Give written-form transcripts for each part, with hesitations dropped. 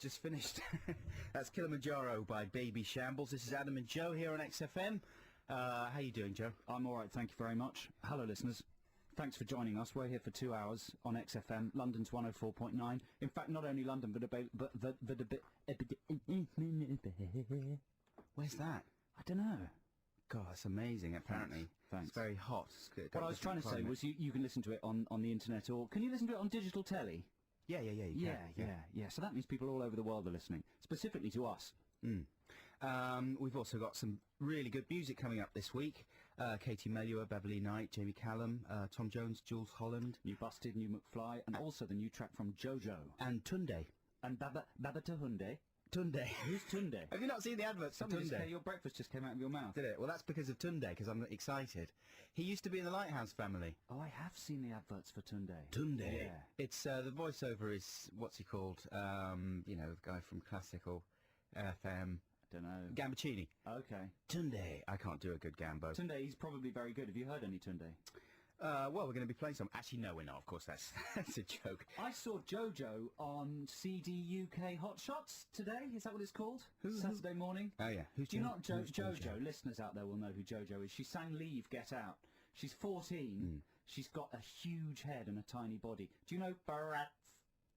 just finished. That's Kilimanjaro by Baby Shambles. This is Adam and Joe here on XFM. How you doing, Joe? I'm all right, thank you very much. Hello, listeners. Thanks for joining us. We're here for 2 hours on XFM, London's 104.9. In fact, not only London, but Where's that? I don't know. God, that's amazing, apparently. Thanks. It's very hot. What I was trying to say was you can listen to it on the internet, or can you listen to it on digital telly? Yeah, you can. Yeah. So that means people all over the world are listening, specifically to us. We've also got some really good music coming up this week. Katie Melua, Beverly Knight, Jamie Callum, Tom Jones, Jules Holland. New Busted, New McFly, and also the new track from Jojo. And Tunde. And Baba Tahunde. Tunde. Who's Tunde? Have you not seen the adverts for Tunde? Your breakfast just came out of your mouth. Did it? Well, that's because of Tunde, because I'm excited. He used to be in the Lighthouse family. Oh, I have seen the adverts for Tunde. Tunde. Yeah. It's, the voiceover is, what's he called? You know, the guy from Classical FM. I don't know. Gambaccini. Okay. Tunde. I can't do a good Gambo. Tunde, he's probably very good. Have you heard any Tunde? Well, we're going to be playing some. Actually, no, we're not. Of course, that's a joke. I saw Jojo on CD UK Hot Shots today. Is that what it's called? Saturday morning. Oh, yeah. Do you not Jojo? Listeners out there will know who Jojo is. She sang Leave, Get Out. She's 14. She's got a huge head and a tiny body. Do you know Barats?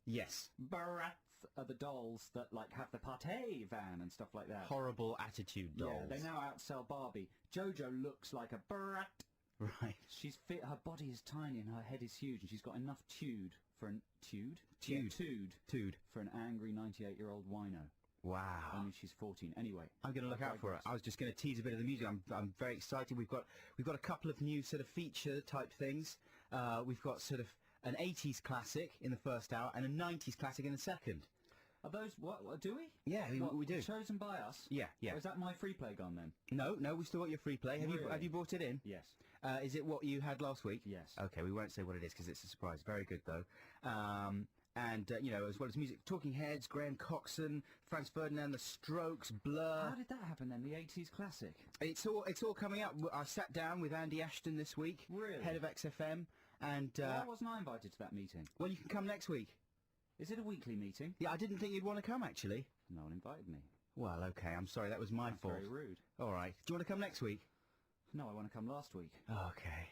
Yes. Barats are the dolls that like have the party van and stuff like that. Horrible attitude dolls. Yeah, they now outsell Barbie. Jojo looks like a Barat. Right. She's fit. Her body is tiny and her head is huge, and she's got enough tude for an tude for an angry 98-year-old wino. Wow. Only she's 14. Anyway, I'm going to look out for her. I was just going to tease a bit of the music. I'm very excited. We've got a couple of new sort of feature type things. We've got sort of an 80s classic in the first hour and a 90s classic in the second. Are those what do we? Yeah, we do. Chosen by us? Yeah. Or is that my free play gone then? No, we still got your free play. Have you brought it in? Yes. Is it what you had last week? Yes. Okay, we won't say what it is because it's a surprise. Very good though. And you know, as well as music, Talking Heads, Graham Coxon, Franz Ferdinand, The Strokes, Blur. How did that happen then? The 80s classic. It's all coming up. I sat down with Andy Ashton this week, really? Head of XFM, and why wasn't I invited to that meeting? Well, you can come next week. Is it a weekly meeting? Yeah, I didn't think you'd want to come, actually. No one invited me. Well, okay, I'm sorry, that was my fault. Very rude. All right. Do you want to come next week? No, I want to come last week. Okay.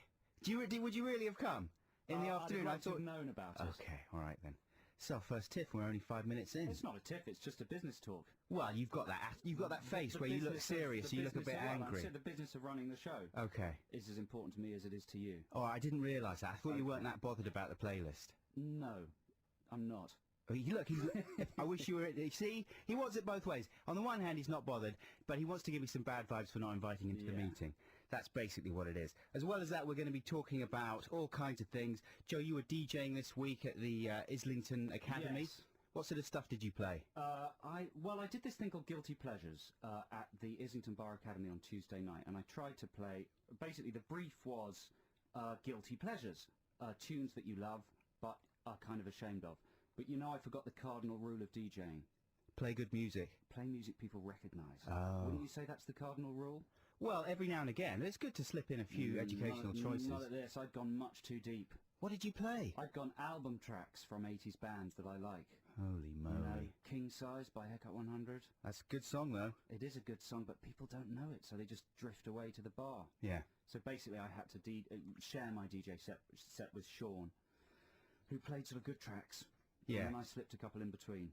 Would you really have come? In the afternoon? I'd have known about it. Okay, all right then. So, first tiff, we're only 5 minutes in. It's not a tiff, it's just a business talk. Well, you've got that face where you look serious, you look a bit angry. I said the business of running the show is as important to me as it is to you. Oh, I didn't realise that. I thought you weren't that bothered about the playlist. No, I'm not. Look, I wish you were... You see, he wants it both ways. On the one hand, he's not bothered, but he wants to give me some bad vibes for not inviting him to the meeting. That's basically what it is. As well as that, we're going to be talking about all kinds of things. Joe, you were DJing this week at the Islington Academy. Yes. What sort of stuff did you play? I did this thing called Guilty Pleasures at the Islington Bar Academy on Tuesday night, and I tried to play... Basically, the brief was Guilty Pleasures, tunes that you love, but are kind of ashamed of. But you know, I forgot the cardinal rule of DJing. Play good music. Play music people recognise. Oh. Wouldn't you say that's the cardinal rule? Well, every now and again. It's good to slip in a few educational choices. Not at this. I'd gone much too deep. What did you play? I'd gone album tracks from 80s bands that I like. Holy moly. You know, King Size by Haircut 100. That's a good song, though. It is a good song, but people don't know it, so they just drift away to the bar. Yeah. So basically, I had to share my DJ set with Sean, who played sort of good tracks. Yeah. And then I slipped a couple in between.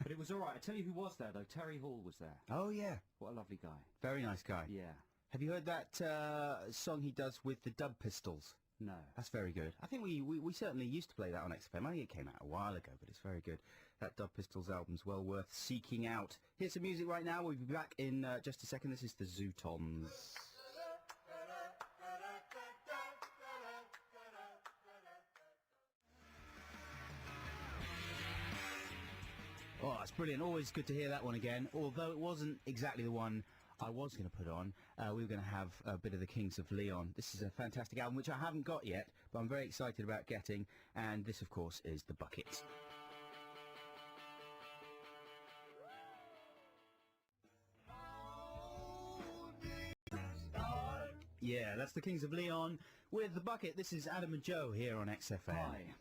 But it was all right. I tell you who was there, though. Terry Hall was there. Oh, yeah. What a lovely guy. Very nice guy. Yeah. Have you heard that song he does with the Dub Pistols? No. That's very good. I think we certainly used to play that on XFM. I think it came out a while ago, but it's very good. That Dub Pistols album's well worth seeking out. Here's some music right now. We'll be back in just a second. This is the Zootons. Oh, it's brilliant. Always good to hear that one again. Although it wasn't exactly the one I was going to put on. We were going to have a bit of the Kings of Leon. This is a fantastic album, which I haven't got yet, but I'm very excited about getting. And this, of course, is The Bucket. Yeah, that's the Kings of Leon with The Bucket. This is Adam and Joe here on XFM. Hi.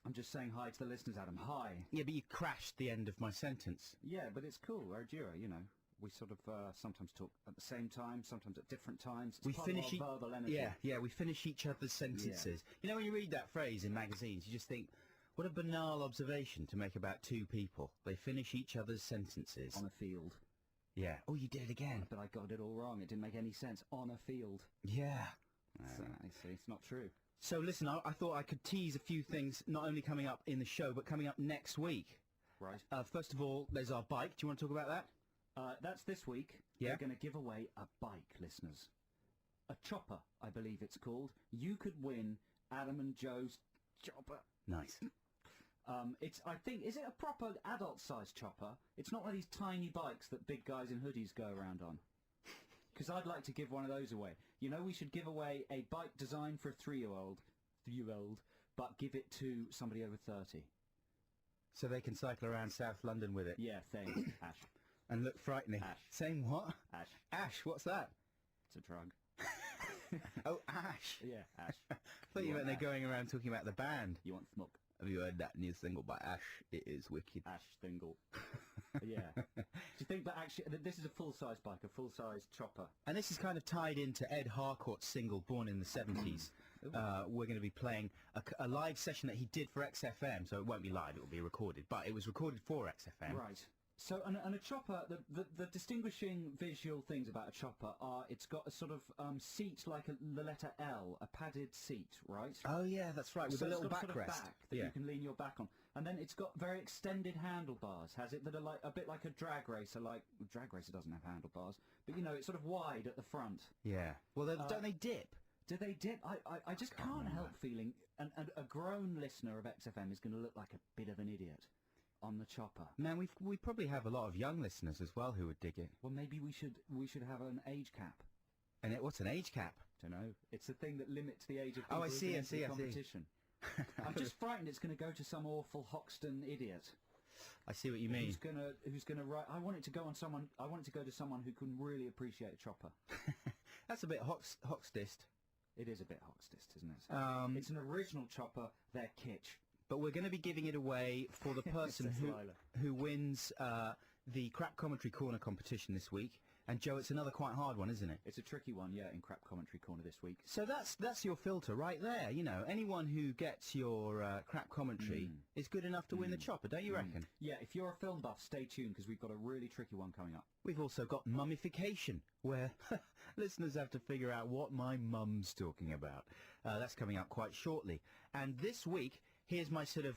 I'm just saying hi to the listeners, Adam. Hi. Yeah, but you crashed the end of my sentence. Yeah, but it's cool. We're a duo, you know. We sort of sometimes talk at the same time, sometimes at different times. It's We part finish of our verbal energy. Yeah, we finish each other's sentences. You know, when you read that phrase in magazines, you just think, what a banal observation to make about two people. They finish each other's sentences. On a field. Yeah. Oh, you did it again. But I got it all wrong. It didn't make any sense. On a field. Yeah. So, I see. It's not true. So listen, I thought I could tease a few things, not only coming up in the show, but coming up next week. Right. First of all, there's our bike. Do you want to talk about that? That's this week. Yeah. We're going to give away a bike, listeners. A chopper, I believe it's called. You could win Adam and Joe's chopper. Nice. I think, is it a proper adult-sized chopper? It's not one of these tiny bikes that big guys in hoodies go around on. Because I'd like to give one of those away. You know, we should give away a bike designed for a three-year-old, but give it to somebody over 30. So they can cycle around South London with it. Yeah, thanks, Ash. And look frightening. Ash. Saying what? Ash. Ash, what's that? It's a drug. Oh, Ash. Yeah, Ash. I thought you meant they're going around talking about the band. You want smoke? Have you heard that new single by Ash? It is wicked. Ash Stingle. Yeah. Do you think that actually, this is a full-size bike, a full-size chopper? And this is kind of tied into Ed Harcourt's single, Born in the 70s. We're going to be playing a live session that he did for XFM, so it won't be live, it will be recorded, but it was recorded for XFM. Right. So, and a chopper, the distinguishing visual things about a chopper are it's got a sort of seat like the letter L, a padded seat, right? Oh yeah, that's right, with So a little it's got a sort of backrest. back that you can lean your back on. And then it's got very extended handlebars, has it, that are like a bit like a drag racer, like, well, drag racer doesn't have handlebars, but you know, it's sort of wide at the front. Yeah. Well, don't they dip? Do they dip? I just can't help feeling, and a grown listener of XFM is going to look like a bit of an idiot on the chopper. Man, we probably have a lot of young listeners as well who would dig it. Well, maybe we should have an age cap. And what's an age cap? Don't know. It's the thing that limits the age of people Oh, I who see, can I enter see, the I see. competition. I'm just frightened it's going to go to some awful Hoxton idiot. I see what you mean. Who's gonna write? I want it to go on someone. I want it to go to someone who can really appreciate a chopper. That's a bit hoxtist. It is a bit Hoxtist, isn't it? It's an original chopper. They're kitsch. But we're going to be giving it away for the person who wins the Crap Commentary Corner competition this week. And Joe, it's another quite hard one, isn't it? It's a tricky one, yeah, in Crap Commentary Corner this week. So that's your filter right there. You know, anyone who gets your crap commentary is good enough to win the chopper, don't you reckon? Yeah, if you're a film buff, stay tuned because we've got a really tricky one coming up. We've also got mummification, where listeners have to figure out what my mum's talking about. That's coming up quite shortly. And this week, here's my sort of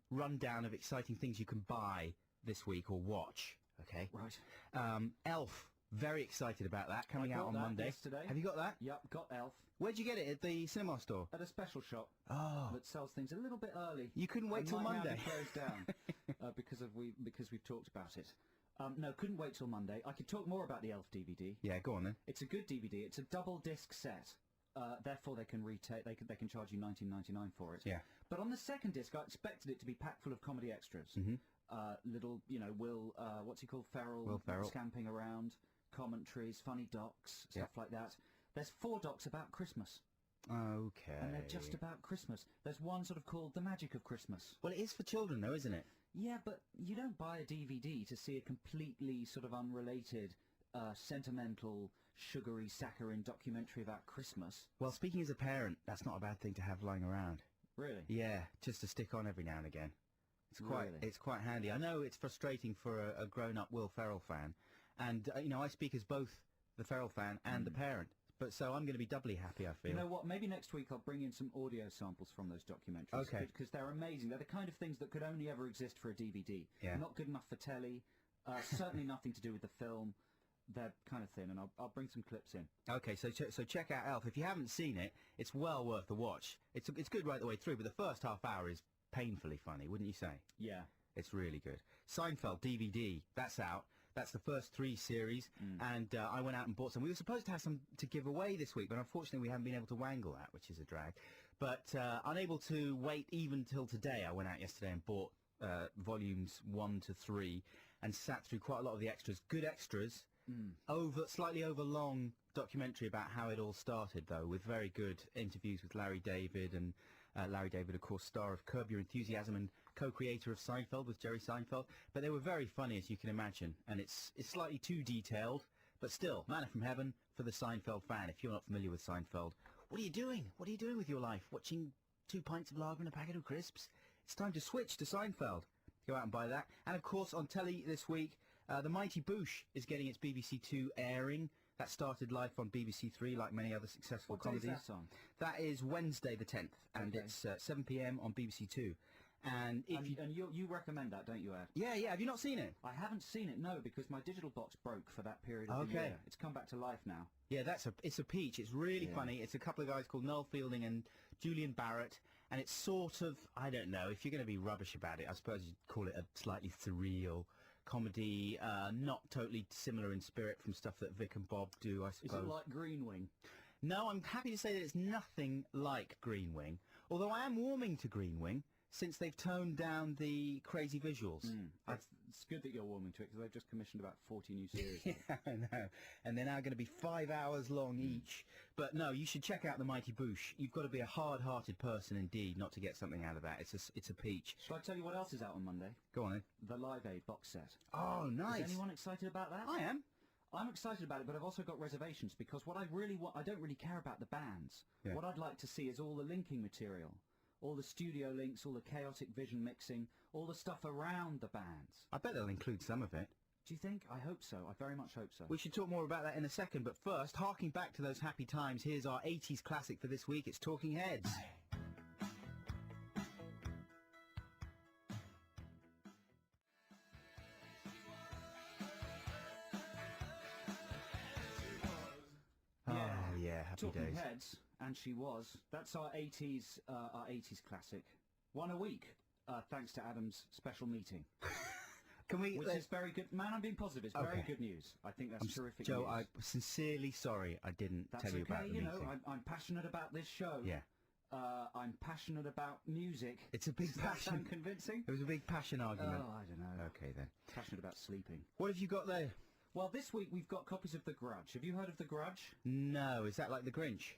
rundown of exciting things you can buy this week or watch. Okay. Right. Elf. Very excited about that, coming out on Monday. Yesterday. Have you got that? Yep, got Elf. Where'd you get it? At the cinema store? At a special shop that sells things a little bit early. You couldn't wait till Monday? Might now be closed down because we've talked about it. No, couldn't wait till Monday. I could talk more about the Elf DVD. Yeah, go on then. It's a good DVD. It's a double disc set. Therefore, they can they can charge you $19.99 for it. Yeah. But on the second disc, I expected it to be packed full of comedy extras. Little, you know, what's he called? Will Ferrell. Scamping around, commentaries, funny docs, stuff like that. There's 4 docs about Christmas. Okay. And they're just about Christmas. There's one sort of called The Magic of Christmas. Well, it is for children, though, isn't it? Yeah, but you don't buy a DVD to see a completely sort of unrelated, sentimental, sugary, saccharine documentary about Christmas. Well, speaking as a parent, that's not a bad thing to have lying around. Really? Yeah, just to stick on every now and again. Really? It's quite handy. I know it's frustrating for a grown-up Will Ferrell fan, and you know, I speak as both the Ferrell fan and the parent. But so I'm going to be doubly happy, I feel. You know what? Maybe next week I'll bring in some audio samples from those documentaries. Okay. Because they're amazing. They're the kind of things that could only ever exist for a DVD. Yeah. Not good enough for telly. Certainly nothing to do with the film. They're kind of thin, and I'll bring some clips in. Okay, so check out Elf. If you haven't seen it, it's well worth the watch. It's good right the way through, but the first half hour is painfully funny, wouldn't you say? Yeah. It's really good. Seinfeld DVD, that's out. That's the first 3 series, and I went out and bought some. We were supposed to have some to give away this week, but unfortunately we haven't been able to wangle that, which is a drag. But unable to wait even till today, I went out yesterday and bought volumes 1 to 3 and sat through quite a lot of the extras. Good extras, slightly over long documentary about how it all started, though, with very good interviews with Larry David and Larry David, of course, star of Curb Your Enthusiasm and co-creator of Seinfeld with Jerry Seinfeld. But they were very funny, as you can imagine, and it's slightly too detailed, but still, manna from heaven for the Seinfeld fan. If you're not familiar with Seinfeld, what are you doing? What are you doing with your life? Watching 2 pints of lager and a packet of crisps? It's time to switch to Seinfeld. Go out and buy that. And of course, on telly this week, The Mighty Boosh is getting its BBC Two airing. That started live on BBC Three, like many other successful comedies. What day is that on? That is Wednesday the 10th, and Okay. it's 7 p.m. on BBC Two. And if You recommend that, don't you, Ed? yeah, have you not seen it? I haven't seen it, no, because my digital box broke for that period of the Okay. year. It's come back to life now. Yeah, it's a peach. It's really Yeah. funny. It's a couple of guys called Noel Fielding and Julian Barrett, and it's sort of, I don't know, if you're going to be rubbish about it, I suppose you'd call it a slightly surreal comedy, not totally similar in spirit from stuff that Vic and Bob do, I Is suppose. it like Green Wing? No, I'm happy to say that it's nothing like Green Wing, although I am warming to Green Wing since they've toned down the crazy visuals. It's good that you're warming to it, because they've just commissioned about 40 new series. Yeah, I know. And they're now going to be 5 hours long each. But no, you should check out The Mighty Boosh. You've got to be a hard-hearted person indeed not to get something out of that. It's a peach. Shall I tell you what else is out on Monday? Go on then. The Live Aid box set. Oh, nice. Is anyone excited about that? I am. I'm excited about it, but I've also got reservations, because what I really want, I don't really care about the bands. Yeah. What I'd like to see is all the linking material, all the studio links, all the chaotic vision mixing, all the stuff around the bands. I bet they'll include some of it. Do you think? I hope so. I very much hope so. We should talk more about that in a second, but first, harking back to those happy times, here's our 80s classic for this week. It's Talking Heads. Yeah. Oh, yeah, happy Talking days. Heads, and she was. That's our 80s classic. One a week, thanks to Adam's special meeting. Can we... Which is very good. Man, I'm being positive. It's very Okay. good news. I think that's terrific Joe, news. I'm sincerely sorry I didn't That's tell you okay, about the you meeting. know, I'm passionate about this show. Yeah. I'm passionate about music. It's a big Does that passion. sound convincing? It was a big passion argument. Oh, I don't know. Okay, then. Passionate about sleeping. What have you got there? Well, this week we've got copies of The Grudge. Have you heard of The Grudge? No, is that like The Grinch?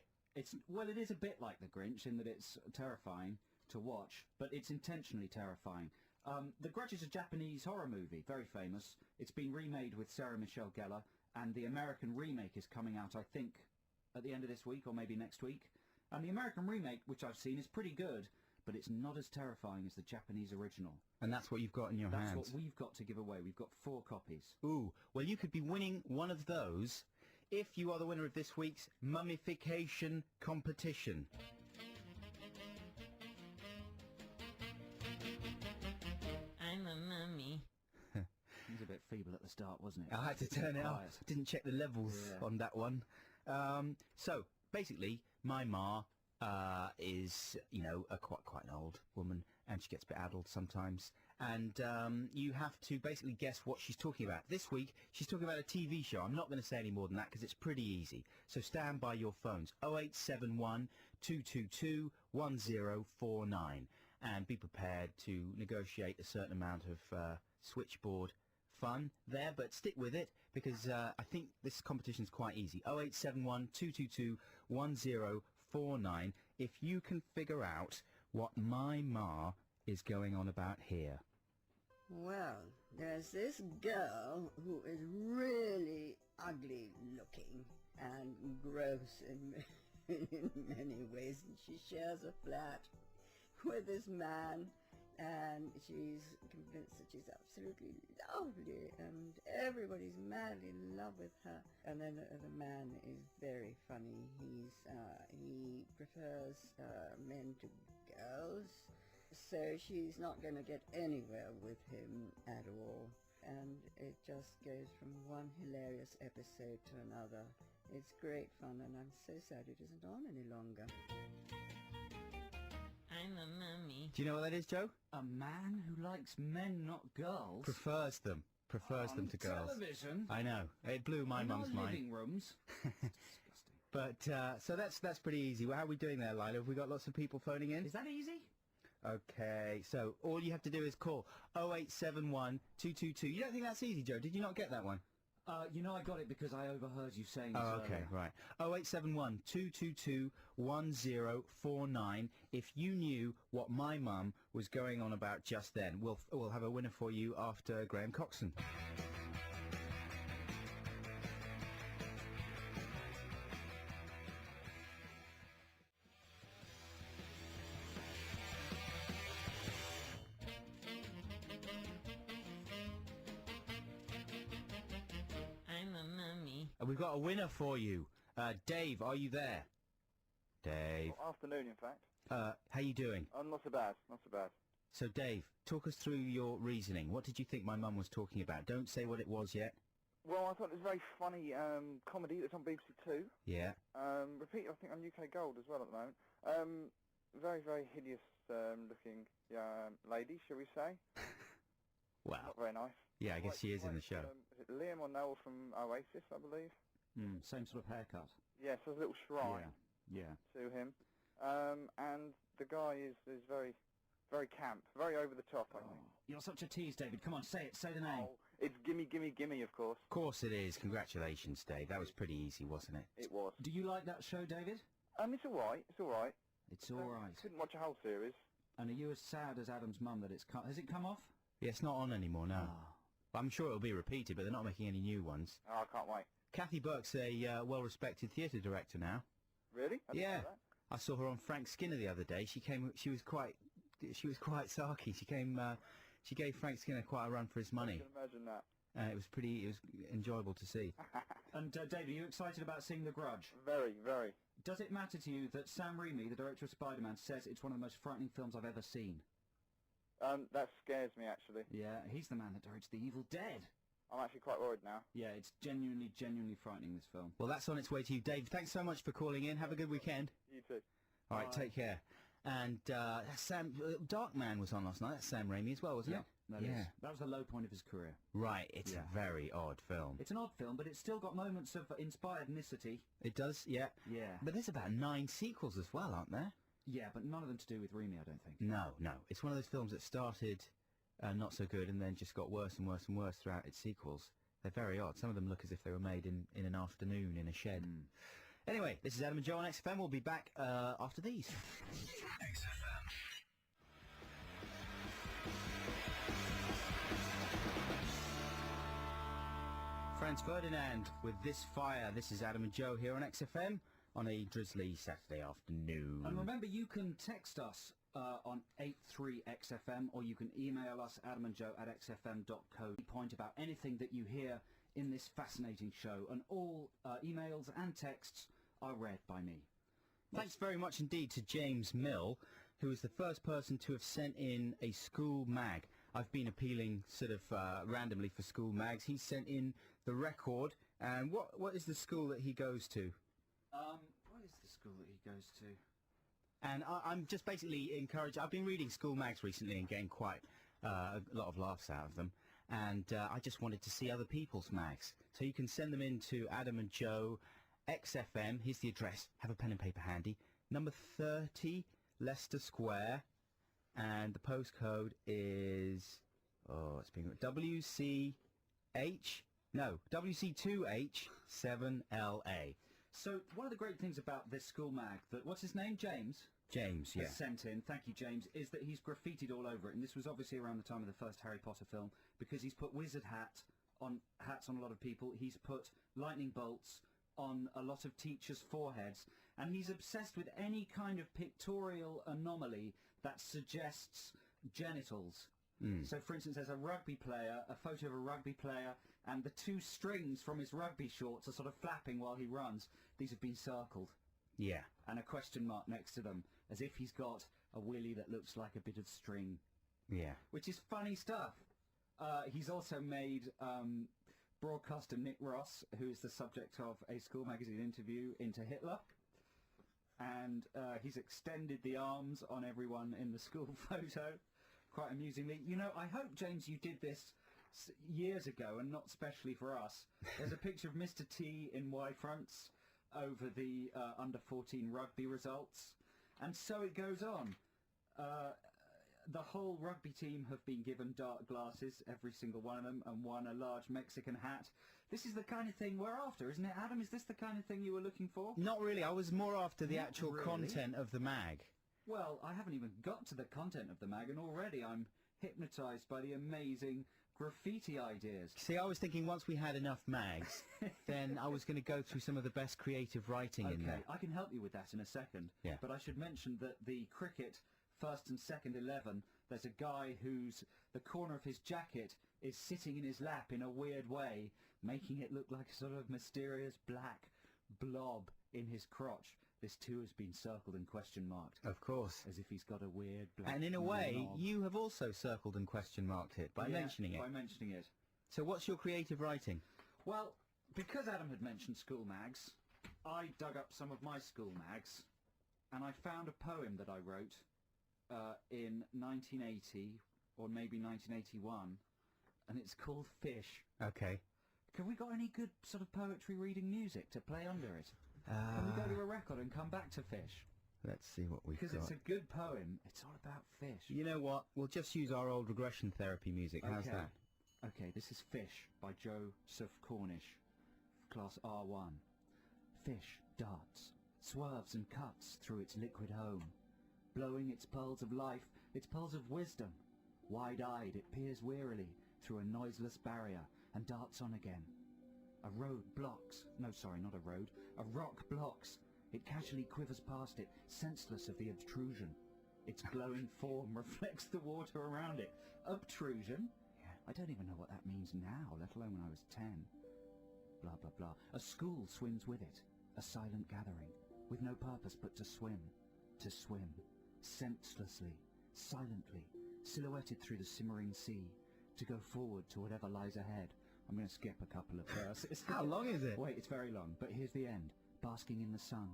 Well, it is a bit like The Grinch in that it's terrifying to watch, but it's intentionally terrifying. The Grudge is a Japanese horror movie, very famous. It's been remade with Sarah Michelle Gellar, and the American remake is coming out, I think, at the end of this week or maybe next week. And the American remake, which I've seen, is pretty good, but it's not as terrifying as the Japanese original. And that's what you've got in your That's hands. what we've got to give away. We've got 4 copies. Ooh, well, you could be winning one of those if you are the winner of this week's mummification competition. I'm a mummy. It was a bit feeble at the start, wasn't it? I had to turn it up. Quiet. Didn't check the levels Yeah. on that one. So, basically, my ma is, you know, quite an old woman, and she gets a bit addled sometimes. And you have to basically guess what she's talking about. This week, she's talking about a TV show. I'm not going to say any more than that because it's pretty easy. So stand by your phones. 0871 222 1049. And be prepared to negotiate a certain amount of switchboard fun there, but stick with it because I think this competition's quite easy. 0871 222 1049. If you can figure out what my ma is going on about here. Well, there's this girl who is really ugly looking and gross in many ways, and she shares a flat with this man, and she's convinced that she's absolutely lovely, and everybody's madly in love with her. And then the man is very funny. He prefers men to girls. So she's not going to get anywhere with him at all. And it just goes from one hilarious episode to another. It's great fun, and I'm so sad it isn't on any longer. I'm a mummy. Do you know what that is, Joe? A man who likes men, not girls. Prefers them on to girls. television. I know. It blew my in our mum's mind. living rooms. Disgusting. But so that's pretty easy. Well, how are we doing there, Lila? Have we got lots of people phoning in? Is that easy? Okay, so all you have to do is call 0871 222. You don't think that's easy, Joe? Did you not get that one? You know I got it because I overheard you saying Oh, this okay, earlier. right. 0871 222 1049. If you knew what my mum was going on about just then, we'll have a winner for you after Graham Coxon. I'm a mummy. And we've got a winner for you. Dave, are you there? Dave. Well, afternoon, in fact. How you doing? Not so bad, not so bad. So, Dave, talk us through your reasoning. What did you think my mum was talking about? Don't say what it was yet. Well, I thought it was a very funny comedy that's on BBC Two. Yeah. Repeated, I think, on UK Gold as well at the moment. Very, very hideous looking lady, shall we say. Well, Not very nice. yeah, I guess she is in the show. Is it Liam or Noel from Oasis, I believe? Same sort of haircut. Yes, there's a little shrine Yeah. to him. And the guy is very, very camp, very over the top, I think. You're such a tease, David. Come on, say it. Say the name. Oh, it's Gimme, Gimme, Gimme, of course. Of course it is. Congratulations, Dave. That was pretty easy, wasn't it? It was. Do you like that show, David? It's all right. It's all right. It's all right. Couldn't watch a whole series. And are you as sad as Adam's mum that it's come... Has it come off? Yeah, it's not on anymore now. Ah. I'm sure it'll be repeated, but they're not making any new ones. Oh, I can't wait. Kathy Burke's a well-respected theatre director now. Really? I didn't know Yeah. that. I saw her on Frank Skinner the other day. She was quite sarky. She gave Frank Skinner quite a run for his I money. can imagine that. It was enjoyable to see. And, David, are you excited about seeing The Grudge? Very, very. Does it matter to you that Sam Raimi, the director of Spider-Man, says it's one of the most frightening films I've ever seen? That scares me, actually. Yeah, he's the man that directed The Evil Dead. I'm actually quite worried now. Yeah, it's genuinely, genuinely frightening, this film. Well, that's on its way to you, Dave. Thanks so much for calling in. Have a good weekend. You too. All right, Bye. take care. And Darkman was on last night. That's Sam Raimi as well, wasn't it? That is. That was the low point of his career. Right, it's Yeah. a very odd film. It's an odd film, but it's still got moments of inspirednicity. It does, yeah. Yeah. But there's about 9 sequels as well, aren't there? Yeah, but none of them to do with Raimi, I don't think. No. It's one of those films that started not so good and then just got worse and worse and worse throughout its sequels. They're very odd. Some of them look as if they were made in an afternoon in a shed. Anyway, this is Adam and Joe on XFM. We'll be back after these. Franz Ferdinand with This Fire. This is Adam and Joe here on XFM on a drizzly Saturday afternoon. And remember, you can text us on 83XFM, or you can email us, adamandjoe@xfm.co. Point about anything that you hear in this fascinating show, and all emails and texts are read by me. Thanks very much indeed to James Mill, who is the first person to have sent in a school mag. I've been appealing sort of randomly for school mags. He sent in The Record. And what is the school that he goes to? What is the school that he goes to? And I'm just basically encouraged. I've been reading school mags recently and getting quite a lot of laughs out of them. And I just wanted to see other people's mags. So you can send them in to Adam and Joe, XFM. Here's the address. Have a pen and paper handy. Number 30, Leicester Square. And the postcode is... Oh, it's being... WC2H7LA. So one of the great things about this school mag, that what's his name, James? James, yeah. Has sent in, thank you James, is that he's graffitied all over it, and this was obviously around the time of the first Harry Potter film, because he's put wizard hats on a lot of people, he's put lightning bolts on a lot of teachers' foreheads, and he's obsessed with any kind of pictorial anomaly that suggests genitals. So for instance, there's a rugby player, a photo of a rugby player, and the 2 strings from his rugby shorts are sort of flapping while he runs. These have been circled. Yeah. And a question mark next to them, as if he's got a willy that looks like a bit of string, Yeah. which is funny stuff. He's also made broadcaster Nick Ross, who is the subject of a school magazine interview, into Hitler. And he's extended the arms on everyone in the school photo, quite amusingly. You know, I hope, James, you did this years ago and not specially for us. There's a picture of Mr. T in Y-fronts over the under-14 rugby results. And so it goes on. the whole rugby team have been given dark glasses, every single one of them, and won a large Mexican hat. This is the kind of thing we're after, isn't it, Adam? Is this the kind of thing you were looking for? Not really. I was more after the Not actual really. content of the mag. Well, I haven't even got to the content of the mag, and already I'm hypnotised by the amazing graffiti ideas. See, I was thinking once we had enough mags, then I was going to go through some of the best creative writing in Okay, there. I can help you with that in a second. Yeah. But I should mention that the cricket first and second 11, there's a guy whose the corner of his jacket is sitting in his lap in a weird way, making it look like a sort of mysterious black blob in his crotch. This too has been circled and question marked, Of course. as if he's got a weird black And in a way, knob. you have also circled and question marked it by Yeah, mentioning it. By mentioning it. So what's your creative writing? Well, because Adam had mentioned school mags, I dug up some of my school mags, and I found a poem that I wrote in 1980, or maybe 1981, and it's called Fish. Okay. Have we got any good sort of poetry reading music to play under it? Can we go to a record and come back to Fish? Let's see what we've Because got. it's a good poem. It's all about fish. You know what? We'll just use our old regression therapy music. How's Okay. that? Okay, this is Fish by Joseph Cornish, class R1. Fish darts, swerves and cuts through its liquid home, blowing its pearls of life, its pearls of wisdom. Wide-eyed, it peers wearily through a noiseless barrier and darts on again. A road blocks, no, sorry, not a road, a rock blocks. It casually quivers past it, senseless of the obtrusion. Its glowing form reflects the water around it. Obtrusion? Yeah. I don't even know what that means now, let alone when I was 10. Blah, blah, blah. A school swims with it, a silent gathering, with no purpose but to swim, senselessly, silently, silhouetted through the simmering sea, to go forward to whatever lies ahead. I'm going to skip a couple of verses. How long is it? Wait, it's very long, but here's the end. Basking in the sun,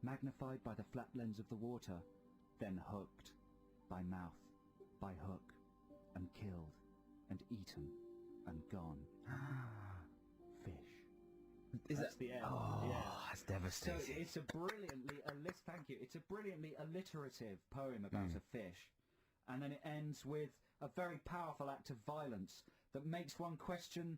magnified by the flat lens of the water, then hooked by mouth, by hook, and killed, and eaten, and gone. Fish. Is That's that the end. Oh, Yeah. that's So devastating. it's a brilliantly thank you. It's a brilliantly alliterative poem about a fish, and then it ends with a very powerful act of violence that makes one question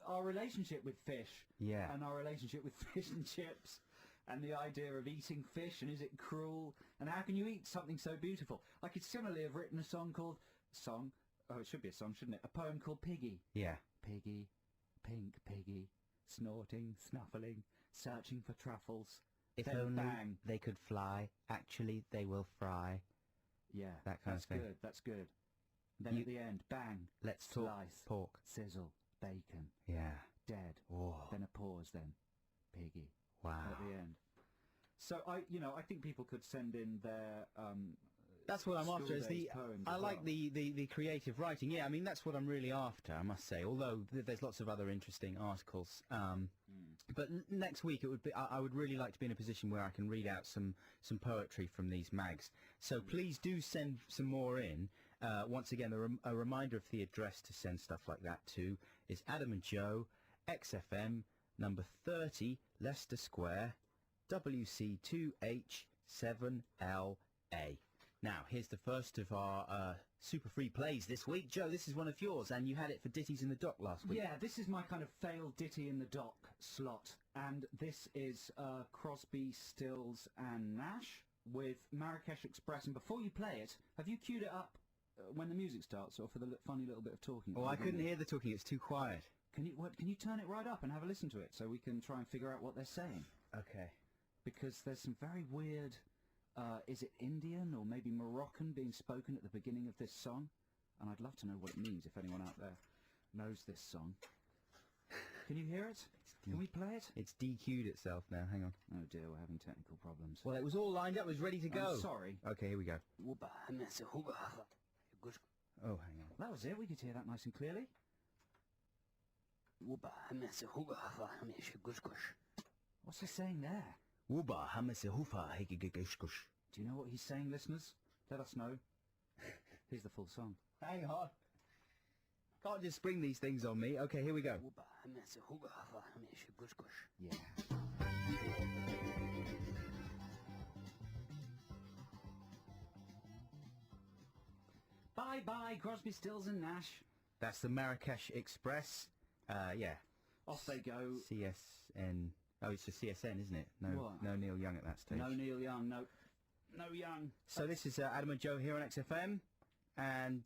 our relationship with fish, Yeah. and our relationship with fish and chips, and the idea of eating fish, and is it cruel, and how can you eat something so beautiful? I could similarly have written a song called it should be a song, shouldn't it? A poem called Piggy. Yeah. Piggy, pink piggy, snorting, snuffling, searching for truffles. If Then only bang. they could fly, actually they will fry. Yeah, That kind that's of thing. good, that's good. Then You- at the end, bang, Let's talk slice, pork. sizzle, bacon, Yeah. dead. Whoa. Then a pause, then piggy Wow. at the end. So I think people could send in their That's what I'm school after. Is days the poems I as like well. the creative writing. Yeah, I mean that's what I'm really after. I must say. Although there's lots of other interesting articles. But next week it would be. I would really like to be in a position where I can read out some poetry from these mags. So please do send some more in. Once again, a reminder of the address to send stuff like that to is Adam and Joe, XFM, number 30, Leicester Square, WC2H7LA. Now, here's the first of our super free plays this week. Joe, this is one of yours, and you had it for Ditties in the Dock last week. Yeah, this is my kind of failed ditty in the dock slot, and this is Crosby, Stills and Nash with Marrakesh Express. And before you play it, have you queued it up when the music starts, or for the funny little bit of talking? Oh, I couldn't hear the talking. It's too quiet. Can you turn it right up and have a listen to it so we can try and figure out what they're saying? Okay. Because there's some very weird, is it Indian or maybe Moroccan being spoken at the beginning of this song? And I'd love to know what it means if anyone out there knows this song. Can you hear it? Can we play it? It's DQ'd itself now. Hang on. Oh dear, we're having technical problems. Well, it was all lined up. It was ready to go. I'm sorry. Okay, here we go. Oh, hang on. That was it, we could hear that nice and clearly. What's he saying there? Wuba hamasehufa hikigigishkush. Do you know what he's saying, listeners? Let us know. Here's the full song. Hang on. Can't just spring these things on me. Okay, here we go. Yeah. Bye-bye, Crosby, Stills and Nash. That's the Marrakesh Express. Yeah. Off they go. CSN. Oh, it's a CSN, isn't it? No, What? no Neil Young at that stage. No Neil Young, no Young. So this is Adam and Joe here on XFM, and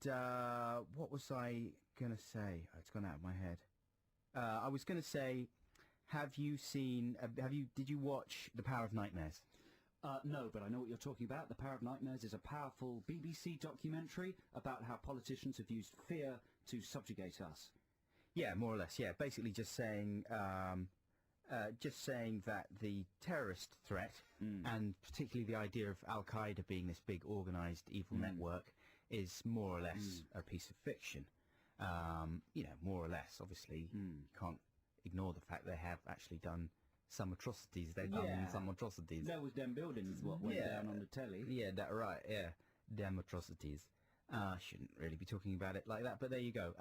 what was I gonna say? Oh, it's gone out of my head. I was gonna say, did you watch The Power of Nightmares? No, but I know what you're talking about. The Power of Nightmares is a powerful BBC documentary about how politicians have used fear to subjugate us. Yeah, more or less. Yeah, basically just saying that the terrorist threat, and particularly the idea of Al Qaeda being this big organised evil network, is more or less a piece of fiction. More or less. Obviously, you can't ignore the fact they have actually done some atrocities. They've done some atrocities. That was them buildings what went down on the telly. Yeah, that right. Yeah, damn atrocities. Shouldn't really be talking about it like that, but there you go.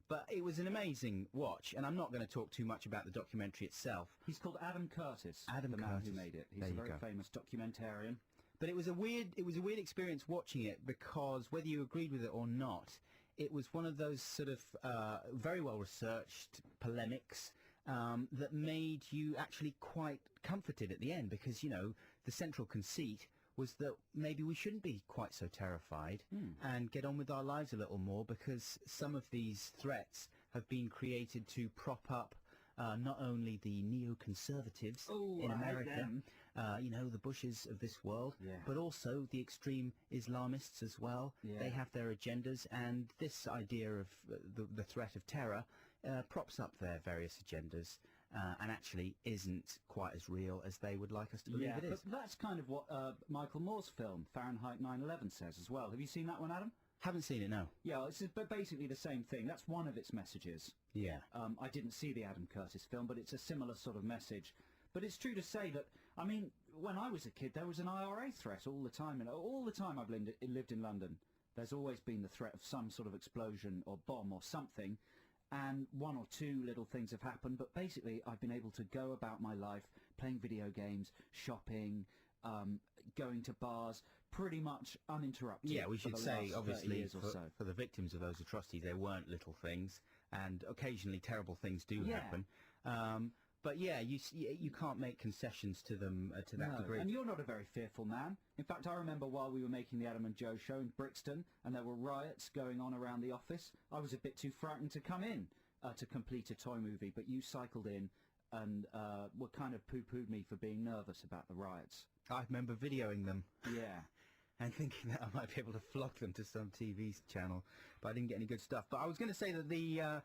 But it was an amazing watch, and I'm not going to talk too much about the documentary itself. He's called Adam Curtis. Adam the man Curtis. who made it. He's There a you very go. famous documentarian. But it was a weird experience watching it, because whether you agreed with it or not, it was one of those sort of very well researched polemics that made you actually quite comforted at the end, because the central conceit was that maybe we shouldn't be quite so terrified and get on with our lives a little more, because some of these threats have been created to prop up not only the neoconservatives in I hate America, them. The Bushes of this world, Yeah. but also the extreme Islamists as well. Yeah. They have their agendas, and this idea of the threat of terror props up their various agendas, and actually isn't quite as real as they would like us to believe it is. But that's kind of what Michael Moore's film, Fahrenheit 9/11, says as well. Have you seen that one, Adam? Haven't seen it, no. Yeah, it's basically the same thing. That's one of its messages. Yeah. I didn't see the Adam Curtis film, but it's a similar sort of message. But it's true to say that, I mean, when I was a kid, there was an IRA threat all the time. And all the time I've lived in London, there's always been the threat of some sort of explosion or bomb or something. And one or two little things have happened, but basically I've been able to go about my life playing video games, shopping, going to bars, pretty much uninterrupted. Yeah, we for should the say, last 30 obviously, years or so. for the victims of those atrocities, they weren't little things, and occasionally terrible things do Yeah. happen. But yeah, you can't make concessions to them to that No, degree. and you're not a very fearful man. In fact, I remember while we were making the Adam and Joe show in Brixton, and there were riots going on around the office, I was a bit too frightened to come in to complete a toy movie, but you cycled in and were kind of poo-pooed me for being nervous about the riots. I remember videoing them Yeah. and thinking that I might be able to flog them to some TV channel, but I didn't get any good stuff. But I was going to say that the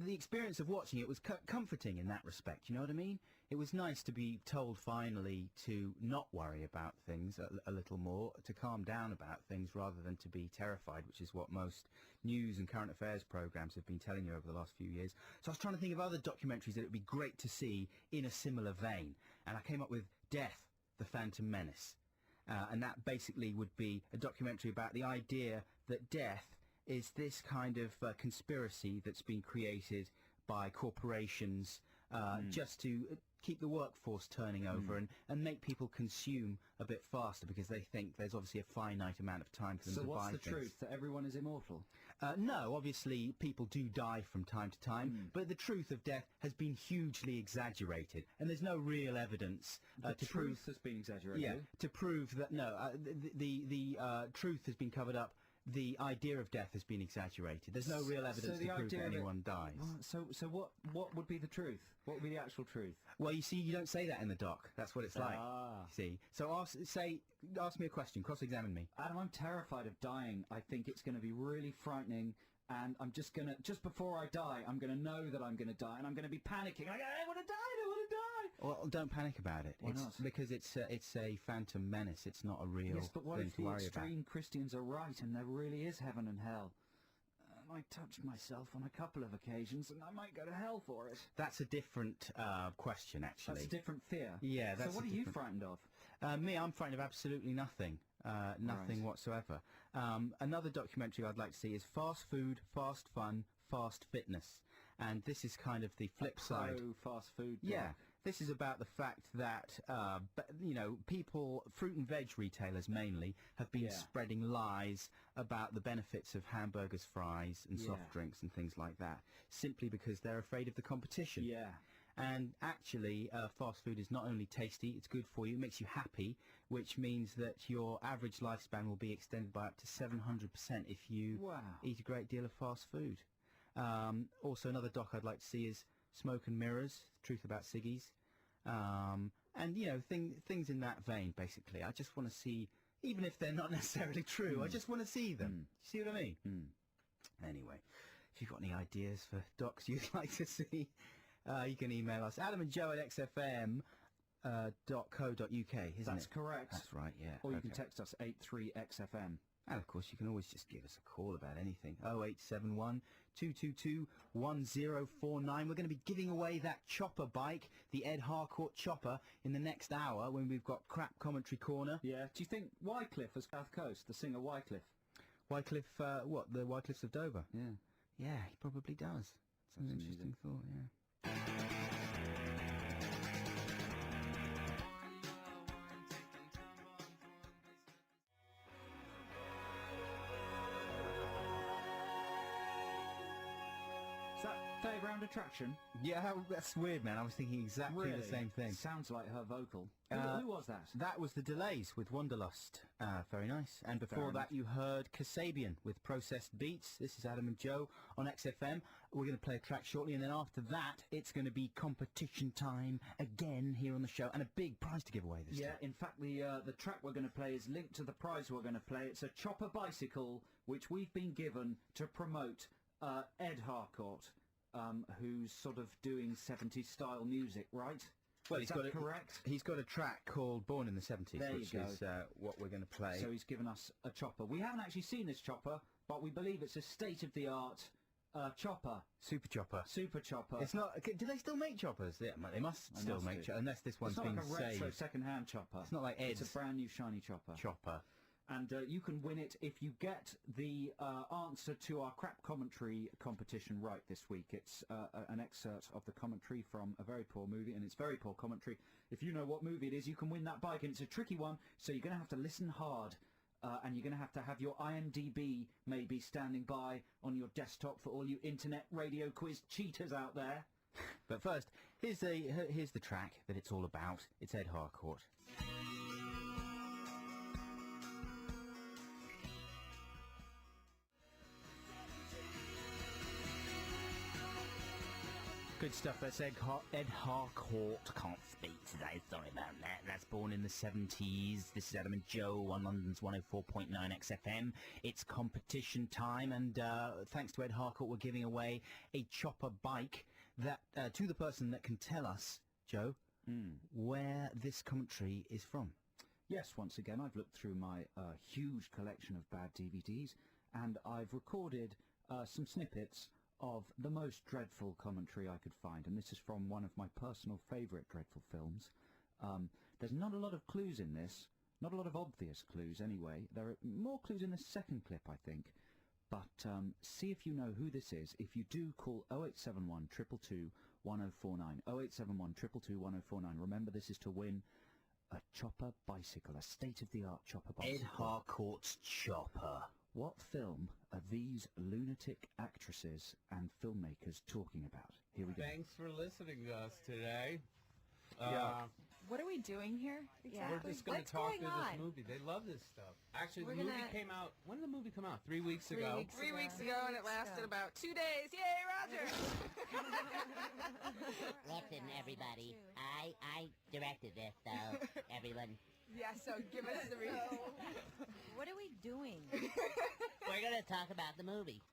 experience of watching it was comforting in that respect. You know what I mean? It was nice to be told finally to not worry about things a little more, to calm down about things rather than to be terrified, which is what most news and current affairs programs have been telling you over the last few years. So I was trying to think of other documentaries that it would be great to see in a similar vein, and I came up with Death, the Phantom Menace. And that basically would be a documentary about the idea that death is this kind of conspiracy that's been created by corporations just to keep the workforce turning over and make people consume a bit faster, because they think there's obviously a finite amount of time for them So to buy what's the things. truth? That everyone is immortal? No, obviously people do die from time to time, but the truth of death has been hugely exaggerated, and there's no real evidence The to truth prove. has been exaggerated. Yeah, to prove that the truth has been covered up. The idea of death has been exaggerated. There's no real evidence the to prove idea that of it- anyone dies. So what would be the truth? What would be the actual truth? Well, you see, you don't say that in the doc. That's what it's like. Ah. You see, so ask me a question, cross-examine me. Adam, I'm terrified of dying. I think it's going to be really frightening, and I'm just before I die, I'm going to know that I'm going to die, and I'm going to be panicking. Like, I want to die, I want to die. Well, don't panic about it. Why It's not? because it's a phantom menace. It's not a real Yes, but what thing if to the worry about. extreme Christians are right, and there really is heaven and hell? I touched myself on a couple of occasions, and I might go to hell for it. That's a different question, actually. That's a different fear. Yeah, So that's what a are you different- frightened of? Me, I'm frightened of absolutely nothing. Nothing Right. whatsoever. Another documentary I'd like to see is Fast Food, Fast Fun, Fast Fitness. And this is kind of the flip side. Pro fast food. Yeah, blog. This is about the fact that, people, fruit and veg retailers mainly, have been Yeah. spreading lies about the benefits of hamburgers, fries, and soft Yeah. drinks and things like that, simply because they're afraid of the competition. Yeah. And actually, fast food is not only tasty, it's good for you, it makes you happy, which means that your average lifespan will be extended by up to 700% if you Wow. eat a great deal of fast food. Also, another doc I'd like to see is Smoke and Mirrors, Truth About Ciggies. And, things in that vein, basically. I just want to see, even if they're not necessarily true, I just want to see them. See what I mean? Anyway, if you've got any ideas for docs you'd like to see, you can email us, adamandjoe@xfm.co.uk, isn't That's it? correct. That's right, yeah. Or you can okay. text us 83XFM. And, of course, you can always just give us a call about anything. 0871 222 1049. We're going to be giving away that chopper bike, the Ed Harcourt chopper, in the next hour when we've got Crap Commentary Corner. Yeah. Do you think Wycliffe has South Coast, the singer Wycliffe? Wycliffe, the Wycliffes of Dover? Yeah. Yeah, he probably does. That's an interesting thought, yeah. Is that fairground attraction? Yeah, that's weird, man. I was thinking exactly the same thing. Sounds like her vocal. Who was that? That was the Delays with Wanderlust. Very nice. And before Fair that, you heard Kasabian with Processed Beats. This is Adam and Joe on XFM. We're going to play a track shortly, and then after that, it's going to be competition time again here on the show, and a big prize to give away this Yeah, time. in fact, the track we're going to play is linked to the prize we're going to play. It's a chopper bicycle, which we've been given to promote Ed Harcourt, who's sort of doing 70s style music, right? Well, Is that correct? He's got a track called Born in the 70s, There you which go. is what we're going to play. So he's given us a chopper. We haven't actually seen this chopper, but we believe it's a state-of-the-art chopper, Super Chopper. super chopper. It's not. Do they still make choppers? Yeah, they must They still must make do. unless this one's It's not been like a retro saved. second-hand chopper. It's not like Ed's It's a brand new shiny chopper. chopper. And you can win it if you get the answer to our crap commentary competition right this week. It's an excerpt of the commentary from a very poor movie, and it's very poor commentary. If you know what movie it is, you can win that bike, and it's a tricky one, so you're going to have to listen hard, and you're going to have your IMDb maybe standing by on your desktop for all you internet radio quiz cheaters out there. But first, here's the track that it's all about. It's Ed Harcourt. Good stuff. That's Ed Harcourt. Can't speak today. Sorry about that. That's Born in the 70s. This is Adam and Joe on London's 104.9 XFM. It's competition time, and thanks to Ed Harcourt, we're giving away a chopper bike that to the person that can tell us, Joe, where this commentary is from. Yes, once again, I've looked through my huge collection of bad DVDs, and I've recorded some snippets of the most dreadful commentary I could find, and this is from one of my personal favourite dreadful films. There's not a lot of clues in this, not a lot of obvious clues anyway. There are more clues in the second clip, I think. But see if you know who this is. If you do, call 0871 222 1049. 0871 222 1049. Remember, this is to win a chopper bicycle, a state-of-the-art chopper bicycle. Ed Harcourt's chopper. What film are these lunatic actresses and filmmakers talking about? Here we go. Thanks for listening to us today. What are we doing here? We're just going to talk through this movie. They love this stuff. Actually, the movie came out... When did the movie come out? 3 weeks ago. 3 weeks ago, and it lasted about 2 days. Yay, Roger! Listen, everybody. I directed this, so everyone. Yeah, so give us the reason. What are we doing? We're gonna talk about the movie.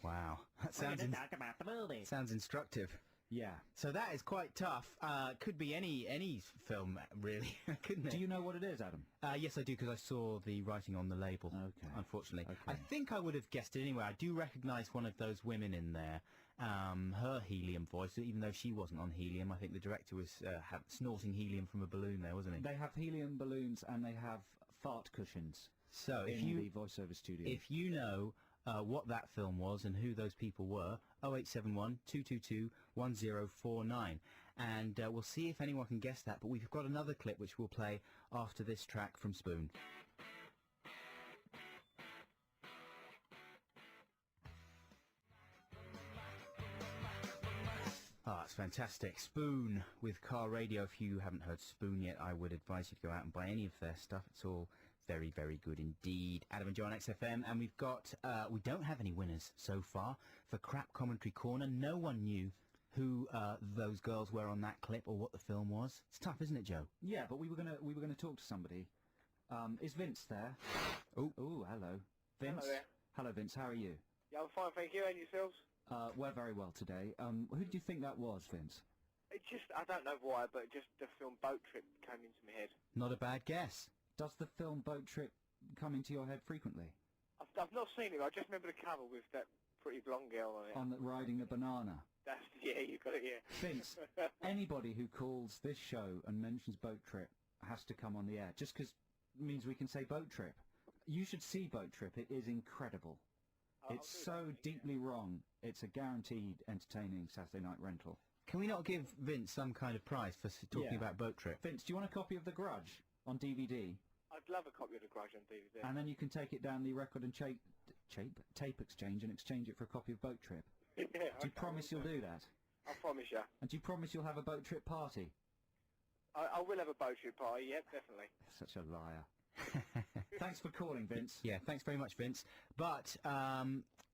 Wow, that We're sounds gonna talk about the movie. sounds instructive. Yeah. So that is quite tough. Could be any film, really, couldn't it? Do you know what it is, Adam? Yes, I do, because I saw the writing on the label, Okay. unfortunately. Okay. I think I would have guessed it anyway. I do recognise one of those women in there, her helium voice, even though she wasn't on helium. I think the director was snorting helium from a balloon there, wasn't he? They have helium balloons and they have fart cushions So if in you the voiceover studio. if you know what that film was and who those people were, 0871 222 1049. and we'll see if anyone can guess that. But we've got another clip which we'll play after this track from Spoon. Ah, it's fantastic. Spoon with Car Radio. If you haven't heard Spoon yet, I would advise you to go out and buy any of their stuff. It's all very, very good indeed. Adam and Joe on XFM, and we've got, we don't have any winners so far for Crap Commentary Corner. No one knew who those girls were on that clip or what the film was. It's tough, isn't it, Joe? Yeah, but we were gonna talk to somebody. Is Vince there? Oh, hello. Vince? Hello there. Hello, Vince. How are you? Yeah, I'm fine, thank you. And yourselves? We're very well today. Who do you think that was, Vince? It just, I don't know why, but just the film Boat Trip came into my head. not a bad guess. Does the film Boat Trip come into your head frequently? I've not seen it, I just remember the cover with that pretty blonde girl on it. On riding a banana? That's, yeah, you got it, yeah. Vince, anybody who calls this show and mentions Boat Trip has to come on the air, just 'cause it means we can say Boat Trip. You should see Boat Trip. It is incredible. It's so deeply wrong. It's a guaranteed entertaining Saturday night rental. Can we not give Vince some kind of prize for talking about Boat Trip? Vince, do you want a copy of The Grudge on DVD? I'd love a copy of The Grudge on DVD. And then you can take it down the record and tape exchange and exchange it for a copy of Boat Trip. Yeah, Do you promise you'll do that? I promise you. And do you promise you'll have a Boat Trip party? I will have a Boat Trip party, yeah, definitely. Such a liar. Thanks for calling, Vince. Yeah, thanks very much, Vince. But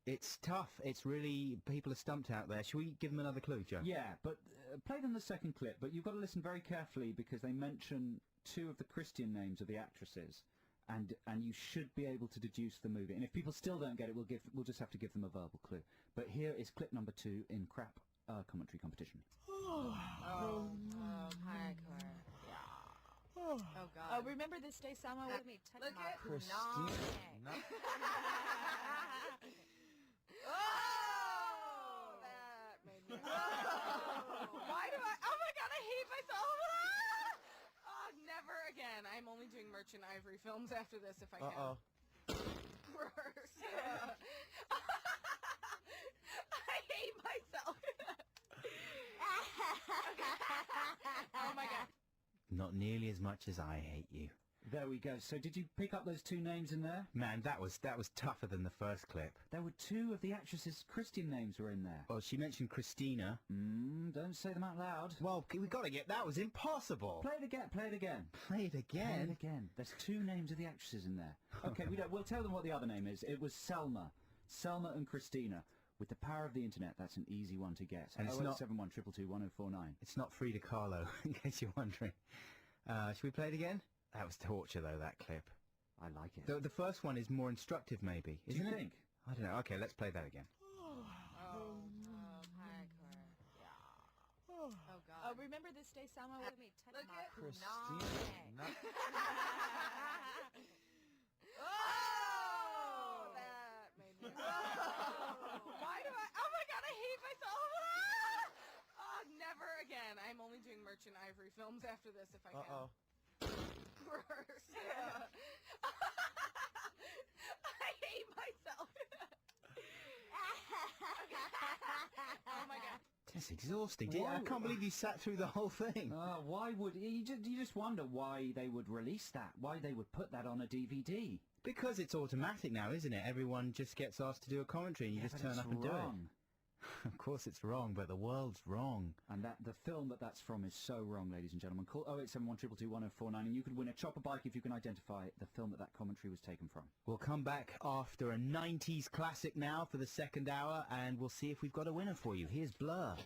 it's tough. It's really, people are stumped out there. Should we give them another clue, Joe? Yeah, but play them the second clip, but you've got to listen very carefully because they mention two of the Christian names of the actresses, and you should be able to deduce the movie. And if people still don't get it, we'll just have to give them a verbal clue. But here is clip number 2 in Crap Commentary Competition. Hi, Cora. Oh, God. Remember this day, Sama, with me? Look at Christine. Oh, that made me. Why do I? Oh my God, I hate myself. Oh, never again. I'm only doing Merchant Ivory films after this if I can. Gross. I hate myself. Oh my God. Not nearly as much as I hate you. There we go. So did you pick up those two names in there? Man, that was tougher than the first clip. There were two of the actresses' Christian names were in there. Well, she mentioned Christina. Don't say them out loud. Well, we got to get... That was impossible. Play it again. Play it again. Play it again? Play it again. There's two names of the actresses in there. Okay, we'll tell them what the other name is. It was Selma. Selma and Christina. With the power of the internet, that's an easy one to guess. And it's not 071 222 1049. It's not Frida Kahlo, in case you're wondering. Should we play it again? That was torture, though, that clip. I like it. The first one is more instructive, maybe. Do you think? I don't know. Okay, let's play that again. Oh, hi, Cora. Oh, God. Remember this day, Sama, with me? Look at Christina. Oh, that made me. Why do I? Oh my God, I hate myself. Oh, never again. I'm only doing Merchant Ivory films after this if I can. Gross. I hate myself. Oh my God. That's exhausting. I can't believe you sat through the whole thing. Why would... You just wonder why they would release that, why they would put that on a DVD. Because it's automatic now, isn't it? Everyone just gets asked to do a commentary and you just turn up and do it. Of course it's wrong, but the world's wrong. And the film that's from is so wrong, ladies and gentlemen. Call 0871 222 1049 and you could win a chopper bike if you can identify the film that commentary was taken from. We'll come back after a 90s classic now for the second hour, and we'll see if we've got a winner for you. Here's Blur.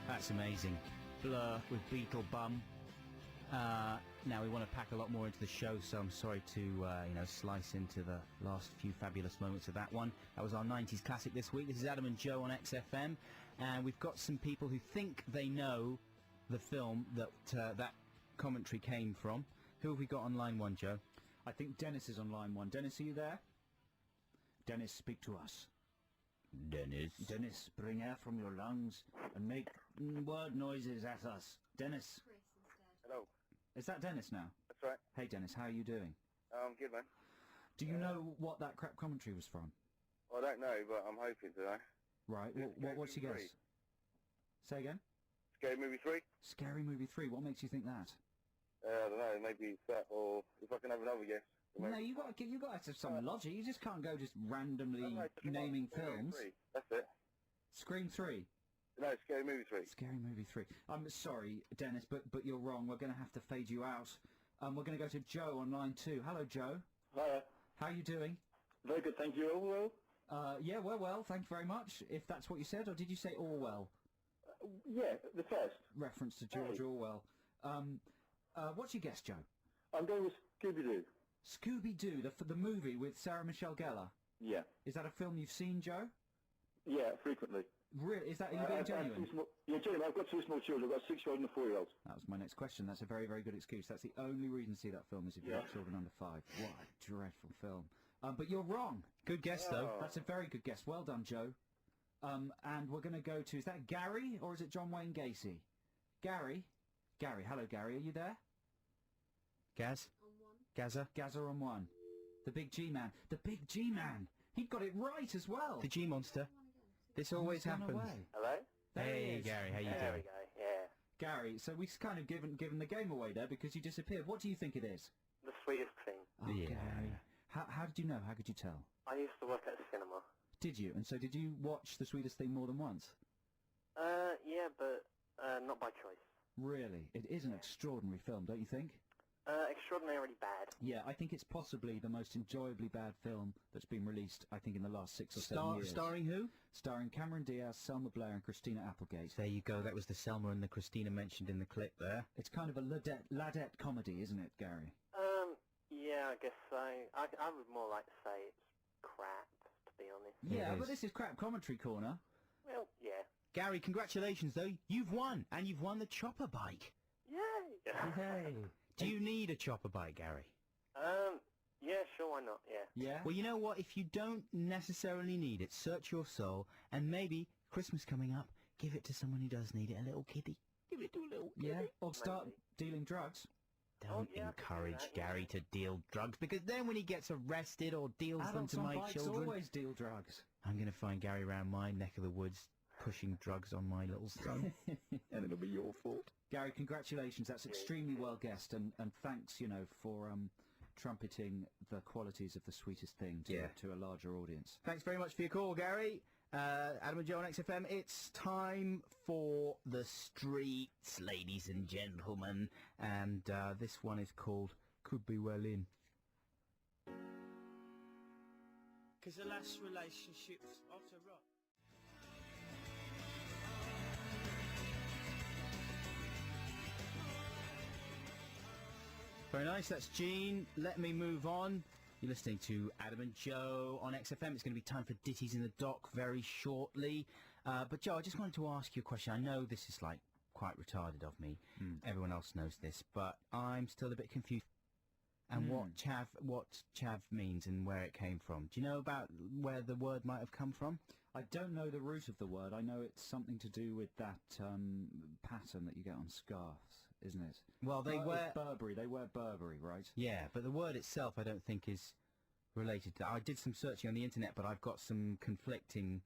That's amazing. Blur with Beetle Bum. Now we want to pack a lot more into the show, so I'm sorry to slice into the last few fabulous moments of that one. That was our 90s classic this week. This is Adam and Joe on XFM, and we've got some people who think they know the film that that commentary came from. Who have we got on line 1, Joe? I think Dennis is on line 1. Dennis, are you there? Dennis, speak to us. Dennis. Dennis, bring air from your lungs and make word noises at us. Dennis. Hello. Is that Dennis now? That's That's right. Hey, Dennis, how are you doing? I'm good, man. Do you know what that crap commentary was from? Well, I don't know, but I'm hoping to know. Right, what's your guess? Say again? Scary Movie 3? Scary Movie 3, what makes you think that? I don't know, maybe it's that, or if I can have another guess. No, you got to have some logic. You just can't go just randomly naming films. That's it. Scream 3? No, Scary Movie 3. Scary Movie 3. I'm sorry, Dennis, but you're wrong. We're going to have to fade you out. We're going to go to Joe on line 2. Hello, Joe. Hiya. How are you doing? Very good, thank you. All well? Yeah, we're well, thank you very much. If that's what you said, or did you say Orwell? Yeah, the first. Reference to George Orwell. What's your guess, Joe? I'm going with Scooby-Doo. Scooby-Doo, the movie with Sarah Michelle Gellar. Yeah. Is that a film you've seen, Joe? Yeah, frequently. Really? Is that, are you being genuine? Yeah, genuine. I've got two small children. I've got a 6-year-old and a 4-year-old. That was my next question. That's a very, very good excuse. That's the only reason to see that film is if you have children under 5. What a dreadful film. But you're wrong. Good guess, though. That's a very good guess. Well done, Joe. And we're going to go to, is that Gary or is it John Wayne Gacy? Gary? Gary, hello, Gary. Are you there? Gaz? Gaza? Gaza on 1. The big G-Man. The big G-Man! He got it right as well. The G-Monster. This always happens. Hello? Hey, Gary, how you doing? There we go, yeah. Gary, so we've kind of given the game away there because you disappeared. What do you think it is? The sweetest thing. Oh, Gary. How did you know? How could you tell? I used to work at a cinema. Did you? And so did you watch The Sweetest Thing more than once? Yeah, but not by choice. Really? It is an extraordinary film, don't you think? Extraordinarily bad. Yeah, I think it's possibly the most enjoyably bad film that's been released, I think, in the last 6 or 7 years. Starring who? Starring Cameron Diaz, Selma Blair and Christina Applegate. There you go, that was the Selma and the Christina mentioned in the clip there. It's kind of a ladette comedy, isn't it, Gary? Yeah, I guess so. I would more like to say it's crap, to be honest. Yeah, but this is Crap Commentary Corner. Well, yeah. Gary, congratulations, though. You've won, and you've won the chopper bike. Yay! Hey. Do you need a chopper bike, Gary? Yeah, sure, why not, yeah. Yeah? Well, you know what? If you don't necessarily need it, search your soul, and maybe, Christmas coming up, give it to someone who does need it, a little kiddie. Give it to a little kiddie. Yeah, or start dealing drugs. Don't encourage Gary to deal drugs, because then when he gets arrested or deals Adults them to on my bikes children... always deal drugs. I'm going to find Gary around my neck of the woods pushing drugs on my little son. And it'll be your fault. Gary, congratulations. That's extremely well guessed, and thanks, you know, for trumpeting the qualities of The Sweetest Thing to a larger audience. Thanks very much for your call, Gary. Adam and Joe on XFM, it's time for the streets, ladies and gentlemen. And this one is called Could Be Well In. Because the last relationship's utter rot. Very nice, that's Gene. Let me move on. You're listening to Adam and Joe on XFM. It's going to be time for Ditties in the Dock very shortly. But Joe, I just wanted to ask you a question. I know this is like quite retarded of me. Everyone else knows this, but I'm still a bit confused. And what chav means and where it came from. Do you know about where the word might have come from? I don't know the root of the word. I know it's something to do with that pattern that you get on scarves, isn't it? Well, they wear Burberry. They wear Burberry, right? Yeah, but the word itself I don't think is related to... I did some searching on the internet, but I've got some conflicting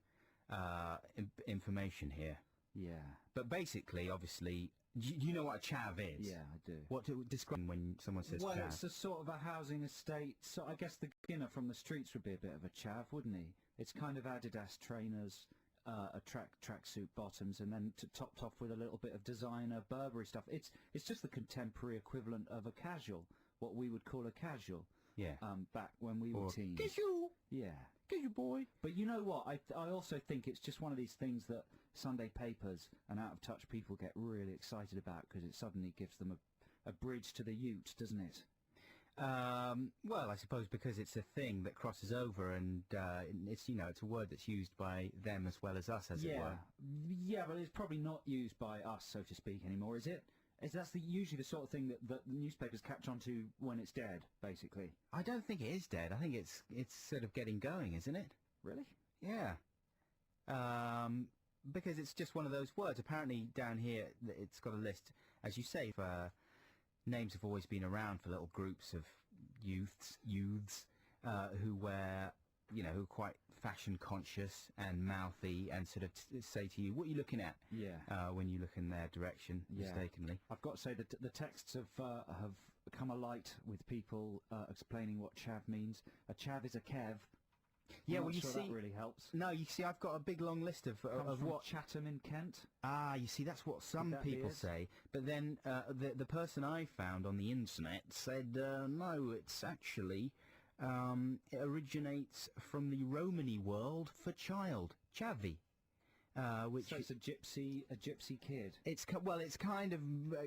information here. Yeah. But basically, obviously, you know what a chav is? Yeah, I do. What to describe when someone says chav? Well, it's a sort of a housing estate. So I guess the beginner from the streets would be a bit of a chav, wouldn't he? It's kind of Adidas trainers, a tracksuit bottoms, and then topped off with a little bit of designer Burberry stuff. It's just the contemporary equivalent of a casual, what we would call a casual. Yeah. Back when we were teens. Casual. Yeah. Casual boy. But you know what? I also think it's just one of these things that Sunday papers and out-of-touch people get really excited about because it suddenly gives them a bridge to the ute, doesn't it? Well, I suppose because it's a thing that crosses over, and it's it's a word that's used by them as well as us, as it were. Yeah, but it's probably not used by us, so to speak, anymore, is it? That's usually the sort of thing that the newspapers catch on to when it's dead, basically. I don't think it is dead. I think it's sort of getting going, isn't it? Really? Yeah. Because it's just one of those words. Apparently down here it's got a list, as you say, for names have always been around for little groups of youths who wear, who are quite fashion conscious and mouthy and sort of say to you, what are you looking at? Yeah. When you look in their direction mistakenly. I've got to say that the texts have come alight with people explaining what chav means. A chav is a kev. Yeah, I'm well, not you sure see, that really helps. No, you see, I've got a big long list of Comes from what Chatham in Kent. Ah, you see, that's what some that be people it? say. But then the person I found on the internet said, no, it's actually it originates from the Romany world for child, chavi. Which So it's a gypsy kid. it's kind of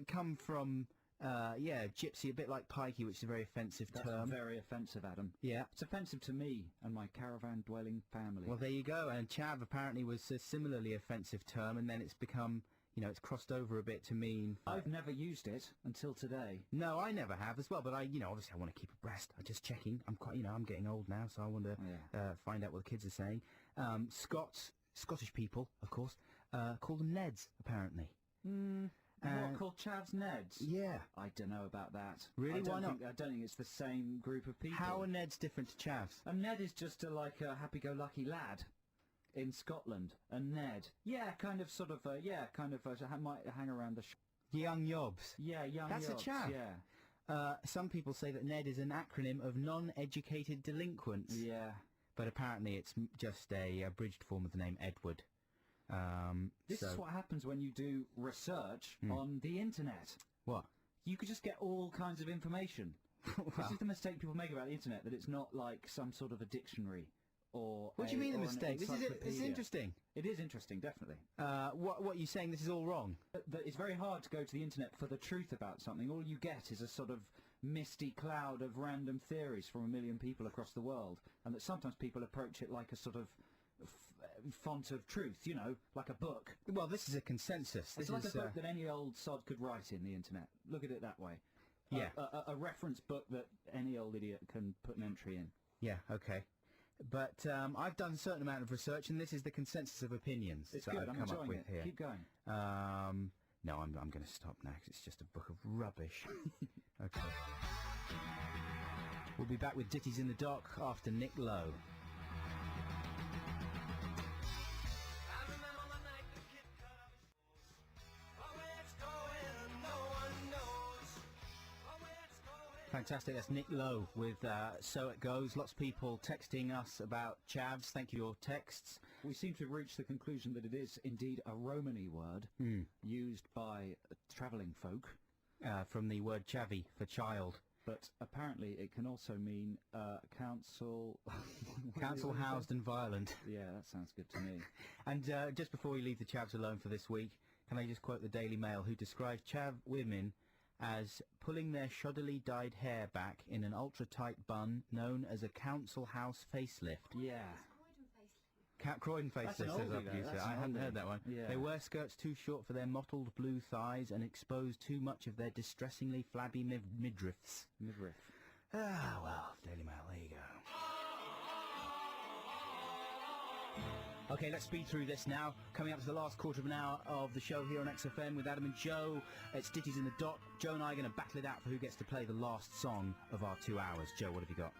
come from gypsy, a bit like pikey, which is a very offensive That's term. very offensive, Adam. Yeah. It's offensive to me and my caravan-dwelling family. Well, there you go. And chav apparently was a similarly offensive term, and then it's become, it's crossed over a bit to mean. I've never used it until today. No, I never have as well. But obviously I want to keep abreast. I'm just checking. I'm quite, I'm getting old now, so I want to find out what the kids are saying. Scottish people, of course, call them Neds apparently. What, called chavs Neds? Yeah. I don't know about that. Really? Why not? I don't think it's the same group of people. How are Neds different to chavs? A Ned is just like a happy-go-lucky lad in Scotland. A Ned. Yeah, kind of might hang around the... Young Yobs. Yeah, young That's yobs, a chav. Yeah. Some people say that Ned is an acronym of non-educated delinquents. Yeah. But apparently it's just a abridged form of the name Edward. This is what happens when you do research on the internet. What? You could just get all kinds of information. This is the mistake people make about the internet, that it's not like some sort of a dictionary or. What do you mean the mistake? This is interesting. It is interesting, definitely. What are you saying? This is all wrong? That it's very hard to go to the internet for the truth about something. All you get is a sort of misty cloud of random theories from a million people across the world, and that sometimes people approach it like a sort of font of truth, like a book. Well, this is a consensus. It's like a book that any old sod could write in the internet. Look at it that way. Yeah. A reference book that any old idiot can put an entry in. Yeah, okay. But I've done a certain amount of research, and this is the consensus of opinions It's that good. I've I'm come up enjoying with it. here. Keep going. No, I'm going to stop now, 'cause it's just a book of rubbish. Okay. We'll be back with Ditties in the Dock after Nick Lowe. Fantastic, that's Nick Lowe with So It Goes. Lots of people texting us about chavs. Thank you for your texts. We seem to have reached the conclusion that it is indeed a Romany word used by travelling folk. From the word chavvy for child. But apparently it can also mean council... Council housed and violent. Yeah, that sounds good to me. And just before we leave the chavs alone for this week, can I just quote the Daily Mail, who describes chav women as pulling their shoddily dyed hair back in an ultra-tight bun known as a council house facelift. Yeah. Croydon facelift, says our producer. I hadn't heard that one. Yeah. They wear skirts too short for their mottled blue thighs and expose too much of their distressingly flabby midriffs. Midriff. Ah, well, Daily Mail, there you go. Okay, let's speed through this now. Coming up to the last quarter of an hour of the show here on XFM with Adam and Joe. It's Ditties in the Dock. Joe and I are going to battle it out for who gets to play the last song of our 2 hours. Joe, what have you got?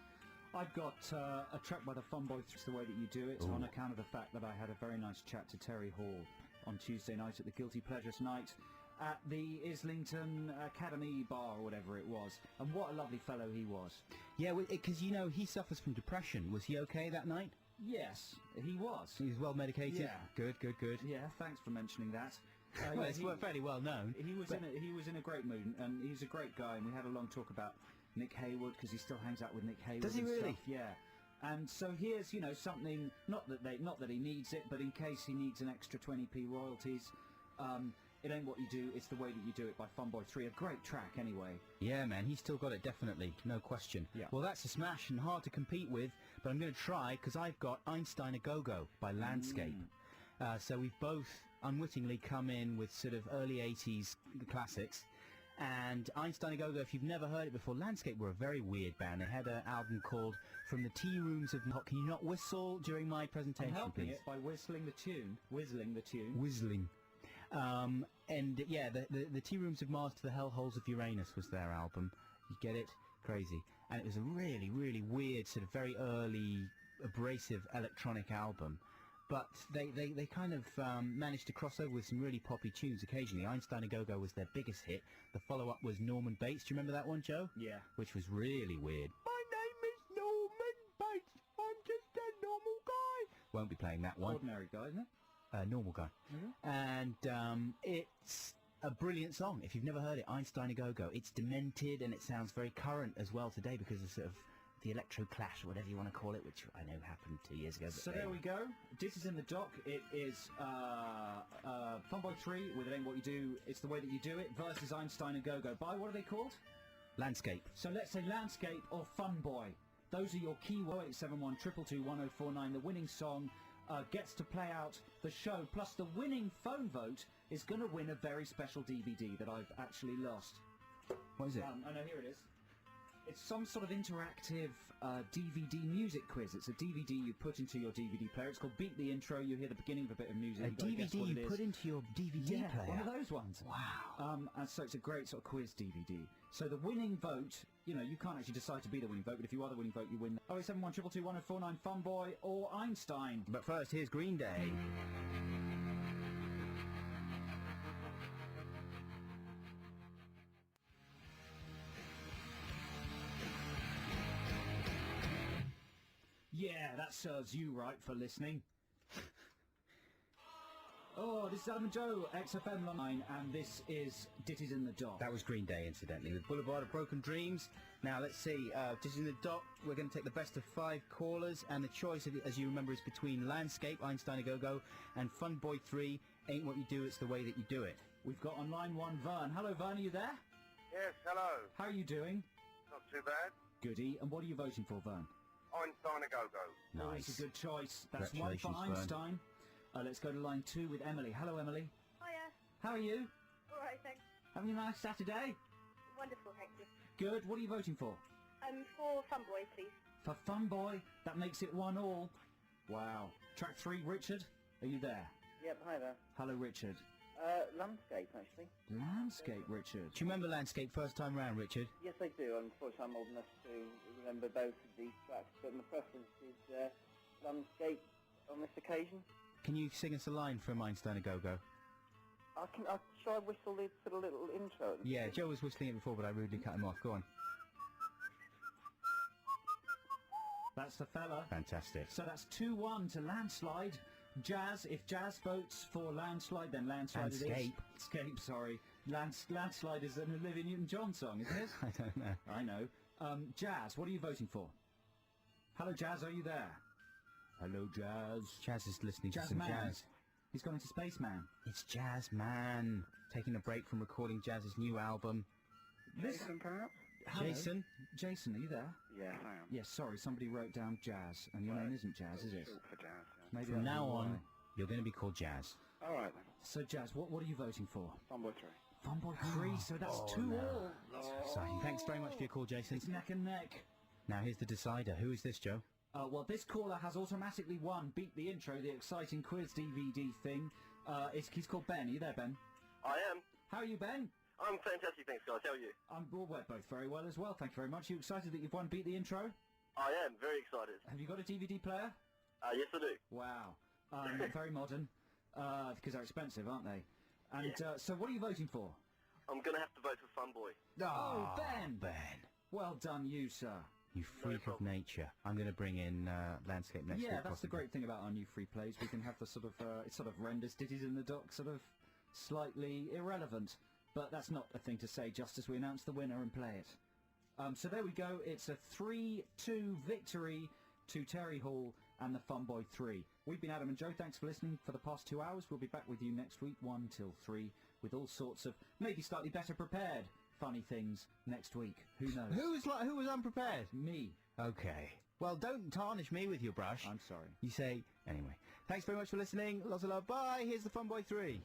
I've got a track by the Fun Boys, It's the Way That You Do It, on account of the fact that I had a very nice chat to Terry Hall on Tuesday night at the Guilty Pleasures night at the Islington Academy Bar or whatever it was. And what a lovely fellow he was. Yeah, because, he suffers from depression. Was he okay that night? Yes, he was. He was well medicated? Yeah. Good. Yeah, thanks for mentioning that. Well, it's fairly well known. He was in a great mood, and he's a great guy, and we had a long talk about Nick Hayward, because he still hangs out with Nick Hayward. Does he really? Stuff. Yeah. And so here's, something, not that he needs it, but in case he needs an extra 20p royalties, It Ain't What You Do, It's the Way That You Do It by Funboy 3. A great track anyway. Yeah, man, he's still got it, definitely. No question. Yeah. Well, that's a smash and hard to compete with, but I'm going to try, because I've got Einstein A Go-Go by Landscape. So we've both unwittingly come in with sort of early 80s classics. And Einstein A Go-Go, if you've never heard it before, Landscape were a very weird band. They had an album called From the Tea Rooms of... Can you not whistle during my presentation, I'm helping please? it by whistling the tune. Whistling. And yeah, the Tea Rooms of Mars to the Hellholes of Uranus was their album. You get it? Crazy. And it was a really, really weird, sort of very early, abrasive electronic album. But they kind of managed to cross over with some really poppy tunes occasionally. Einstein A Go-Go was their biggest hit. The follow-up was Norman Bates. Do you remember that one, Joe? Yeah. Which was really weird. My name is Norman Bates. I'm just a normal guy. Won't be playing that one. Ordinary guy, isn't it? Normal guy. And it's a brilliant song. If you've never heard it, Einstein A Go-Go. It's demented and it sounds very current as well today because of sort of the electro clash, or whatever you want to call it, which I know happened 2 years ago. But so there we go. This is in the dock. It is Funboy 3 with It Ain't What You Do, It's the Way That You Do It versus Einstein A Go-Go. By what are they called? Landscape. So let's say Landscape or Funboy. Those are your key 0871 222 1049. The winning song gets to play out the show, plus the winning phone vote is going to win a very special DVD that I've actually lost. What is it? I know, here it is. It's some sort of interactive DVD music quiz. It's a DVD you put into your DVD player. It's called Beat the Intro. You hear the beginning of a bit of music. A DVD you put into your DVD player? One of those ones. Wow. And so it's a great sort of quiz DVD. So the winning vote, you know, you can't actually decide to be the winning vote, but if you are the winning vote, you win. 0871 222 1049, Funboy or Einstein. But first, here's Green Day. Yeah, that serves you right for listening. Oh, this is Adam and Joe, XFM Line, and this is Ditties in the Dock. That was Green Day, incidentally, with Boulevard of Broken Dreams. Now, let's see, Ditties in the Dock, we're going to take the best of 5 callers, and the choice, as you remember, is between Landscape, Einstein A Go-Go, and Funboy 3, Ain't What You Do, It's the Way That You Do It. We've got on line 1 Vern. Hello, Vern, are you there? Yes, hello. How are you doing? Not too bad. Goody. And what are you voting for, Vern? Einstein A Go-Go. Nice. It's a good choice. That's one for Einstein. Let's go to line 2 with Emily. Hello, Emily. Hiya. How are you? All right, thanks. Having a nice Saturday? Wonderful, thank you. Good. What are you voting for? For Funboy, please. For Funboy. That makes it 1-1. Wow. Track 3, Richard. Are you there? Yep, hi there. Hello, Richard. Landscape, actually. Landscape, Richard. Do you remember Landscape first time round, Richard? Yes, I do. Unfortunately, I'm old enough to remember both of these tracks, but my preference is Landscape on this occasion. Can you sing us a line from Einstein A Go-Go? Shall I whistle the sort of little intro? Yeah, Joe was whistling it before, but I rudely cut him off. Go on. That's the fella. Fantastic. So that's 2-1 to Landslide. Jazz, if Jazz votes for Landslide, then Landslide it is. Escape, sorry. Landslide is an Olivia Newton-John song, isn't it? I don't know. I know. Jazz, what are you voting for? Hello, Jazz, are you there? Hello, Jazz. Jazz is listening to Jazz some Man. jazz. He's gone into Spaceman. It's Jazz Man. Taking a break from recording Jazz's new album. Jason, perhaps? Hello? Jason? Jason, are you there? Yes, I am. Yes, sorry, somebody wrote down Jazz, and your name isn't Jazz, is it? Short for Jazz, yeah. Maybe From that's now why. on, you're going to be called Jazz. All right, then. So, Jazz, what are you voting for? Funboy 3. Funboy 3, so that's 2-all. That's exciting. Thanks very much for your call, Jason. It's neck and neck. Now, here's the decider. Who is this, Joe? Well, this caller has automatically won Beat the Intro, the exciting quiz DVD thing. He's called Ben. Are you there, Ben? I am. How are you, Ben? I'm fantastic, thanks, guys. How are you? We're both very well as well, thank you very much. You excited that you've won Beat the Intro? I am, very excited. Have you got a DVD player? Yes, I do. Wow. Very modern. Because they're expensive, aren't they? And Yeah. so what are you voting for? I'm going to have to vote for Funboy. Oh, Ben! Ben. Well done, you, sir. You freak of nature. I'm going to bring in Landscape next week. Yeah, that's the possibly. great thing about our new free plays. We can have the sort of, it sort of renders Ditties in the Dock sort of slightly irrelevant. But that's not a thing to say just as we announce the winner and play it. So there we go. It's a 3-2 victory to Terry Hall and the Funboy 3. We've been Adam and Joe. Thanks for listening for the past 2 hours. We'll be back with you next week, 1 till 3, with all sorts of maybe slightly better prepared funny things next week. Who knows? Who was unprepared? Me. Okay. Well, don't tarnish me with your brush. I'm sorry. You say... Anyway. Thanks very much for listening. Lots of love. Bye. Here's the Funboy 3.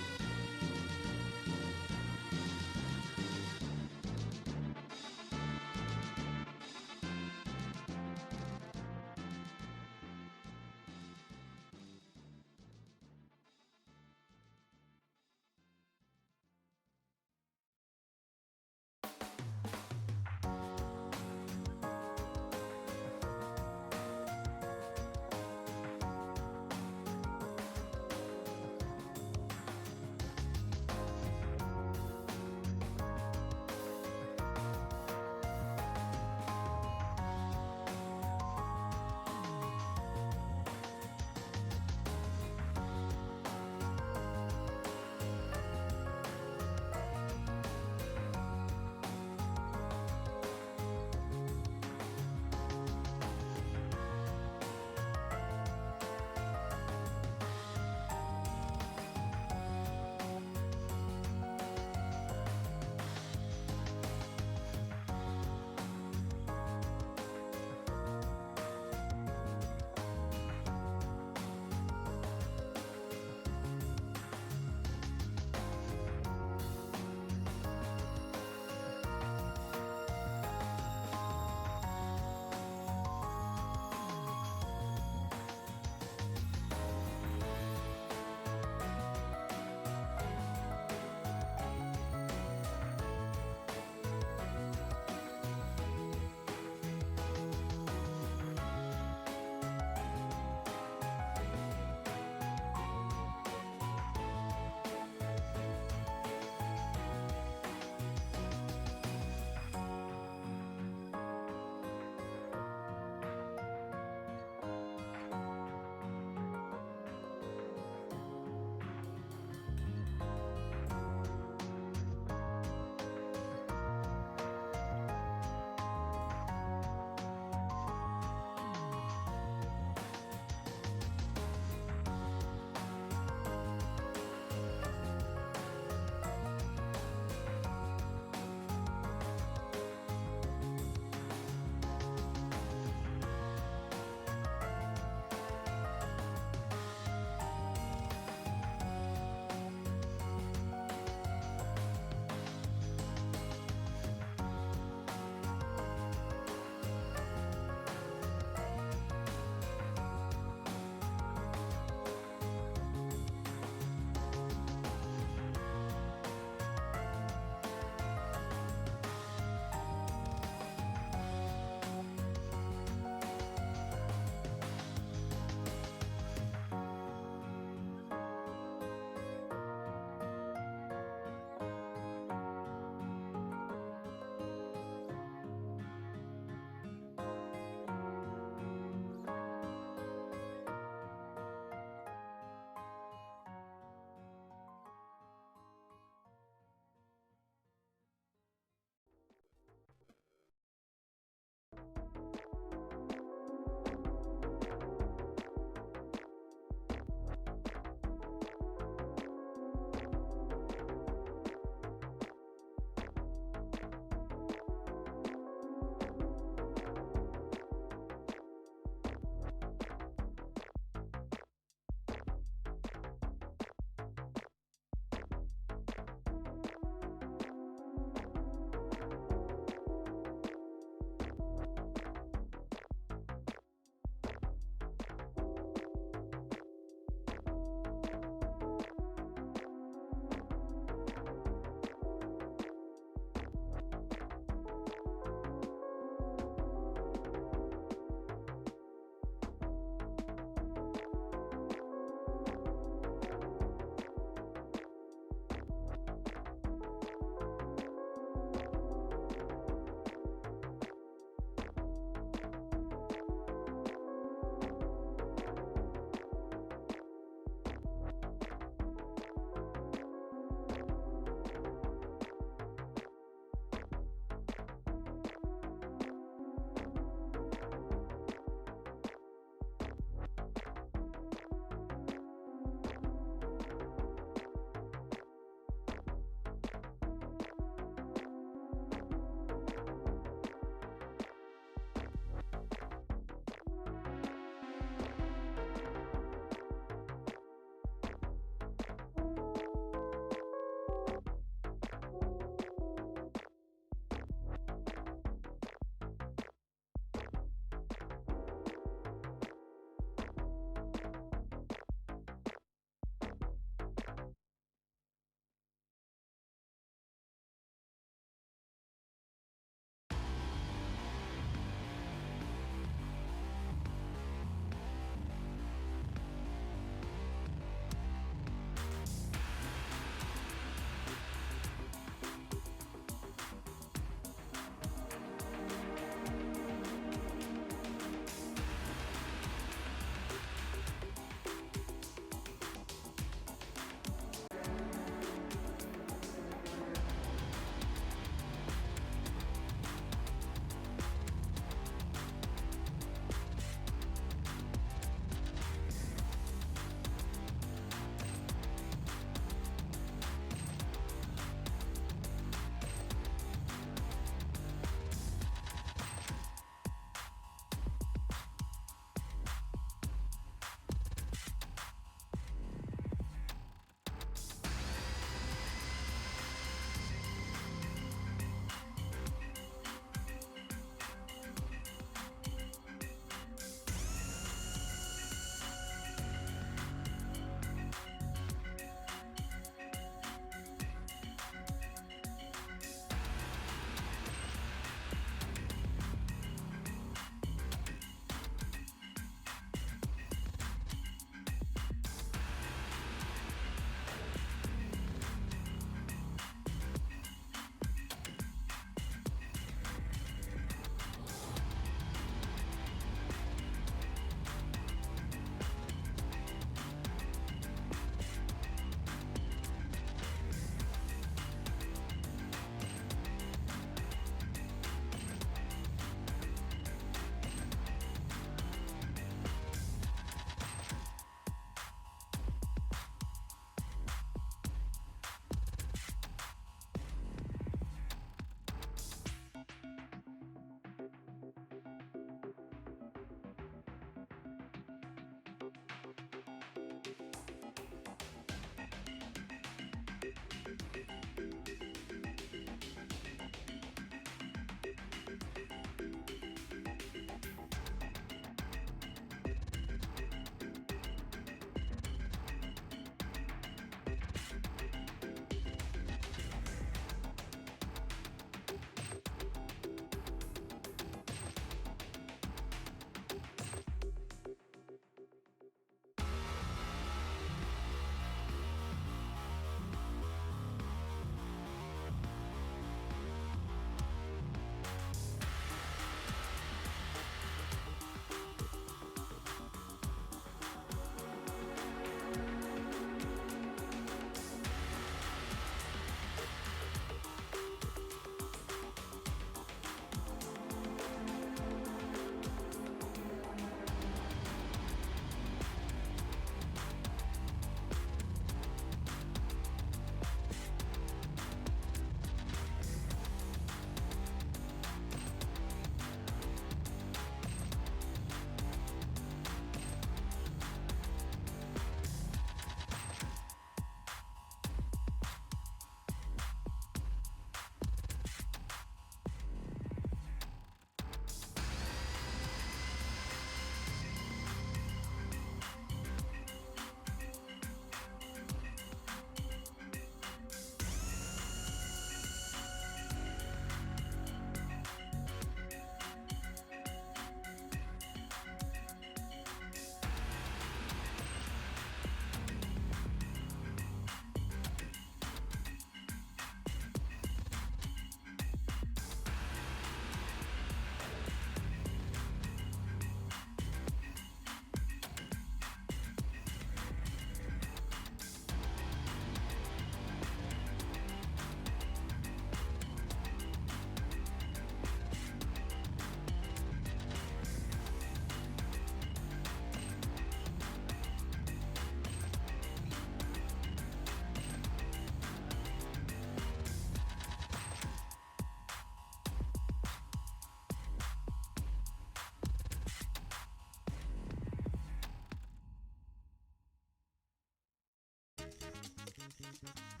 Bye.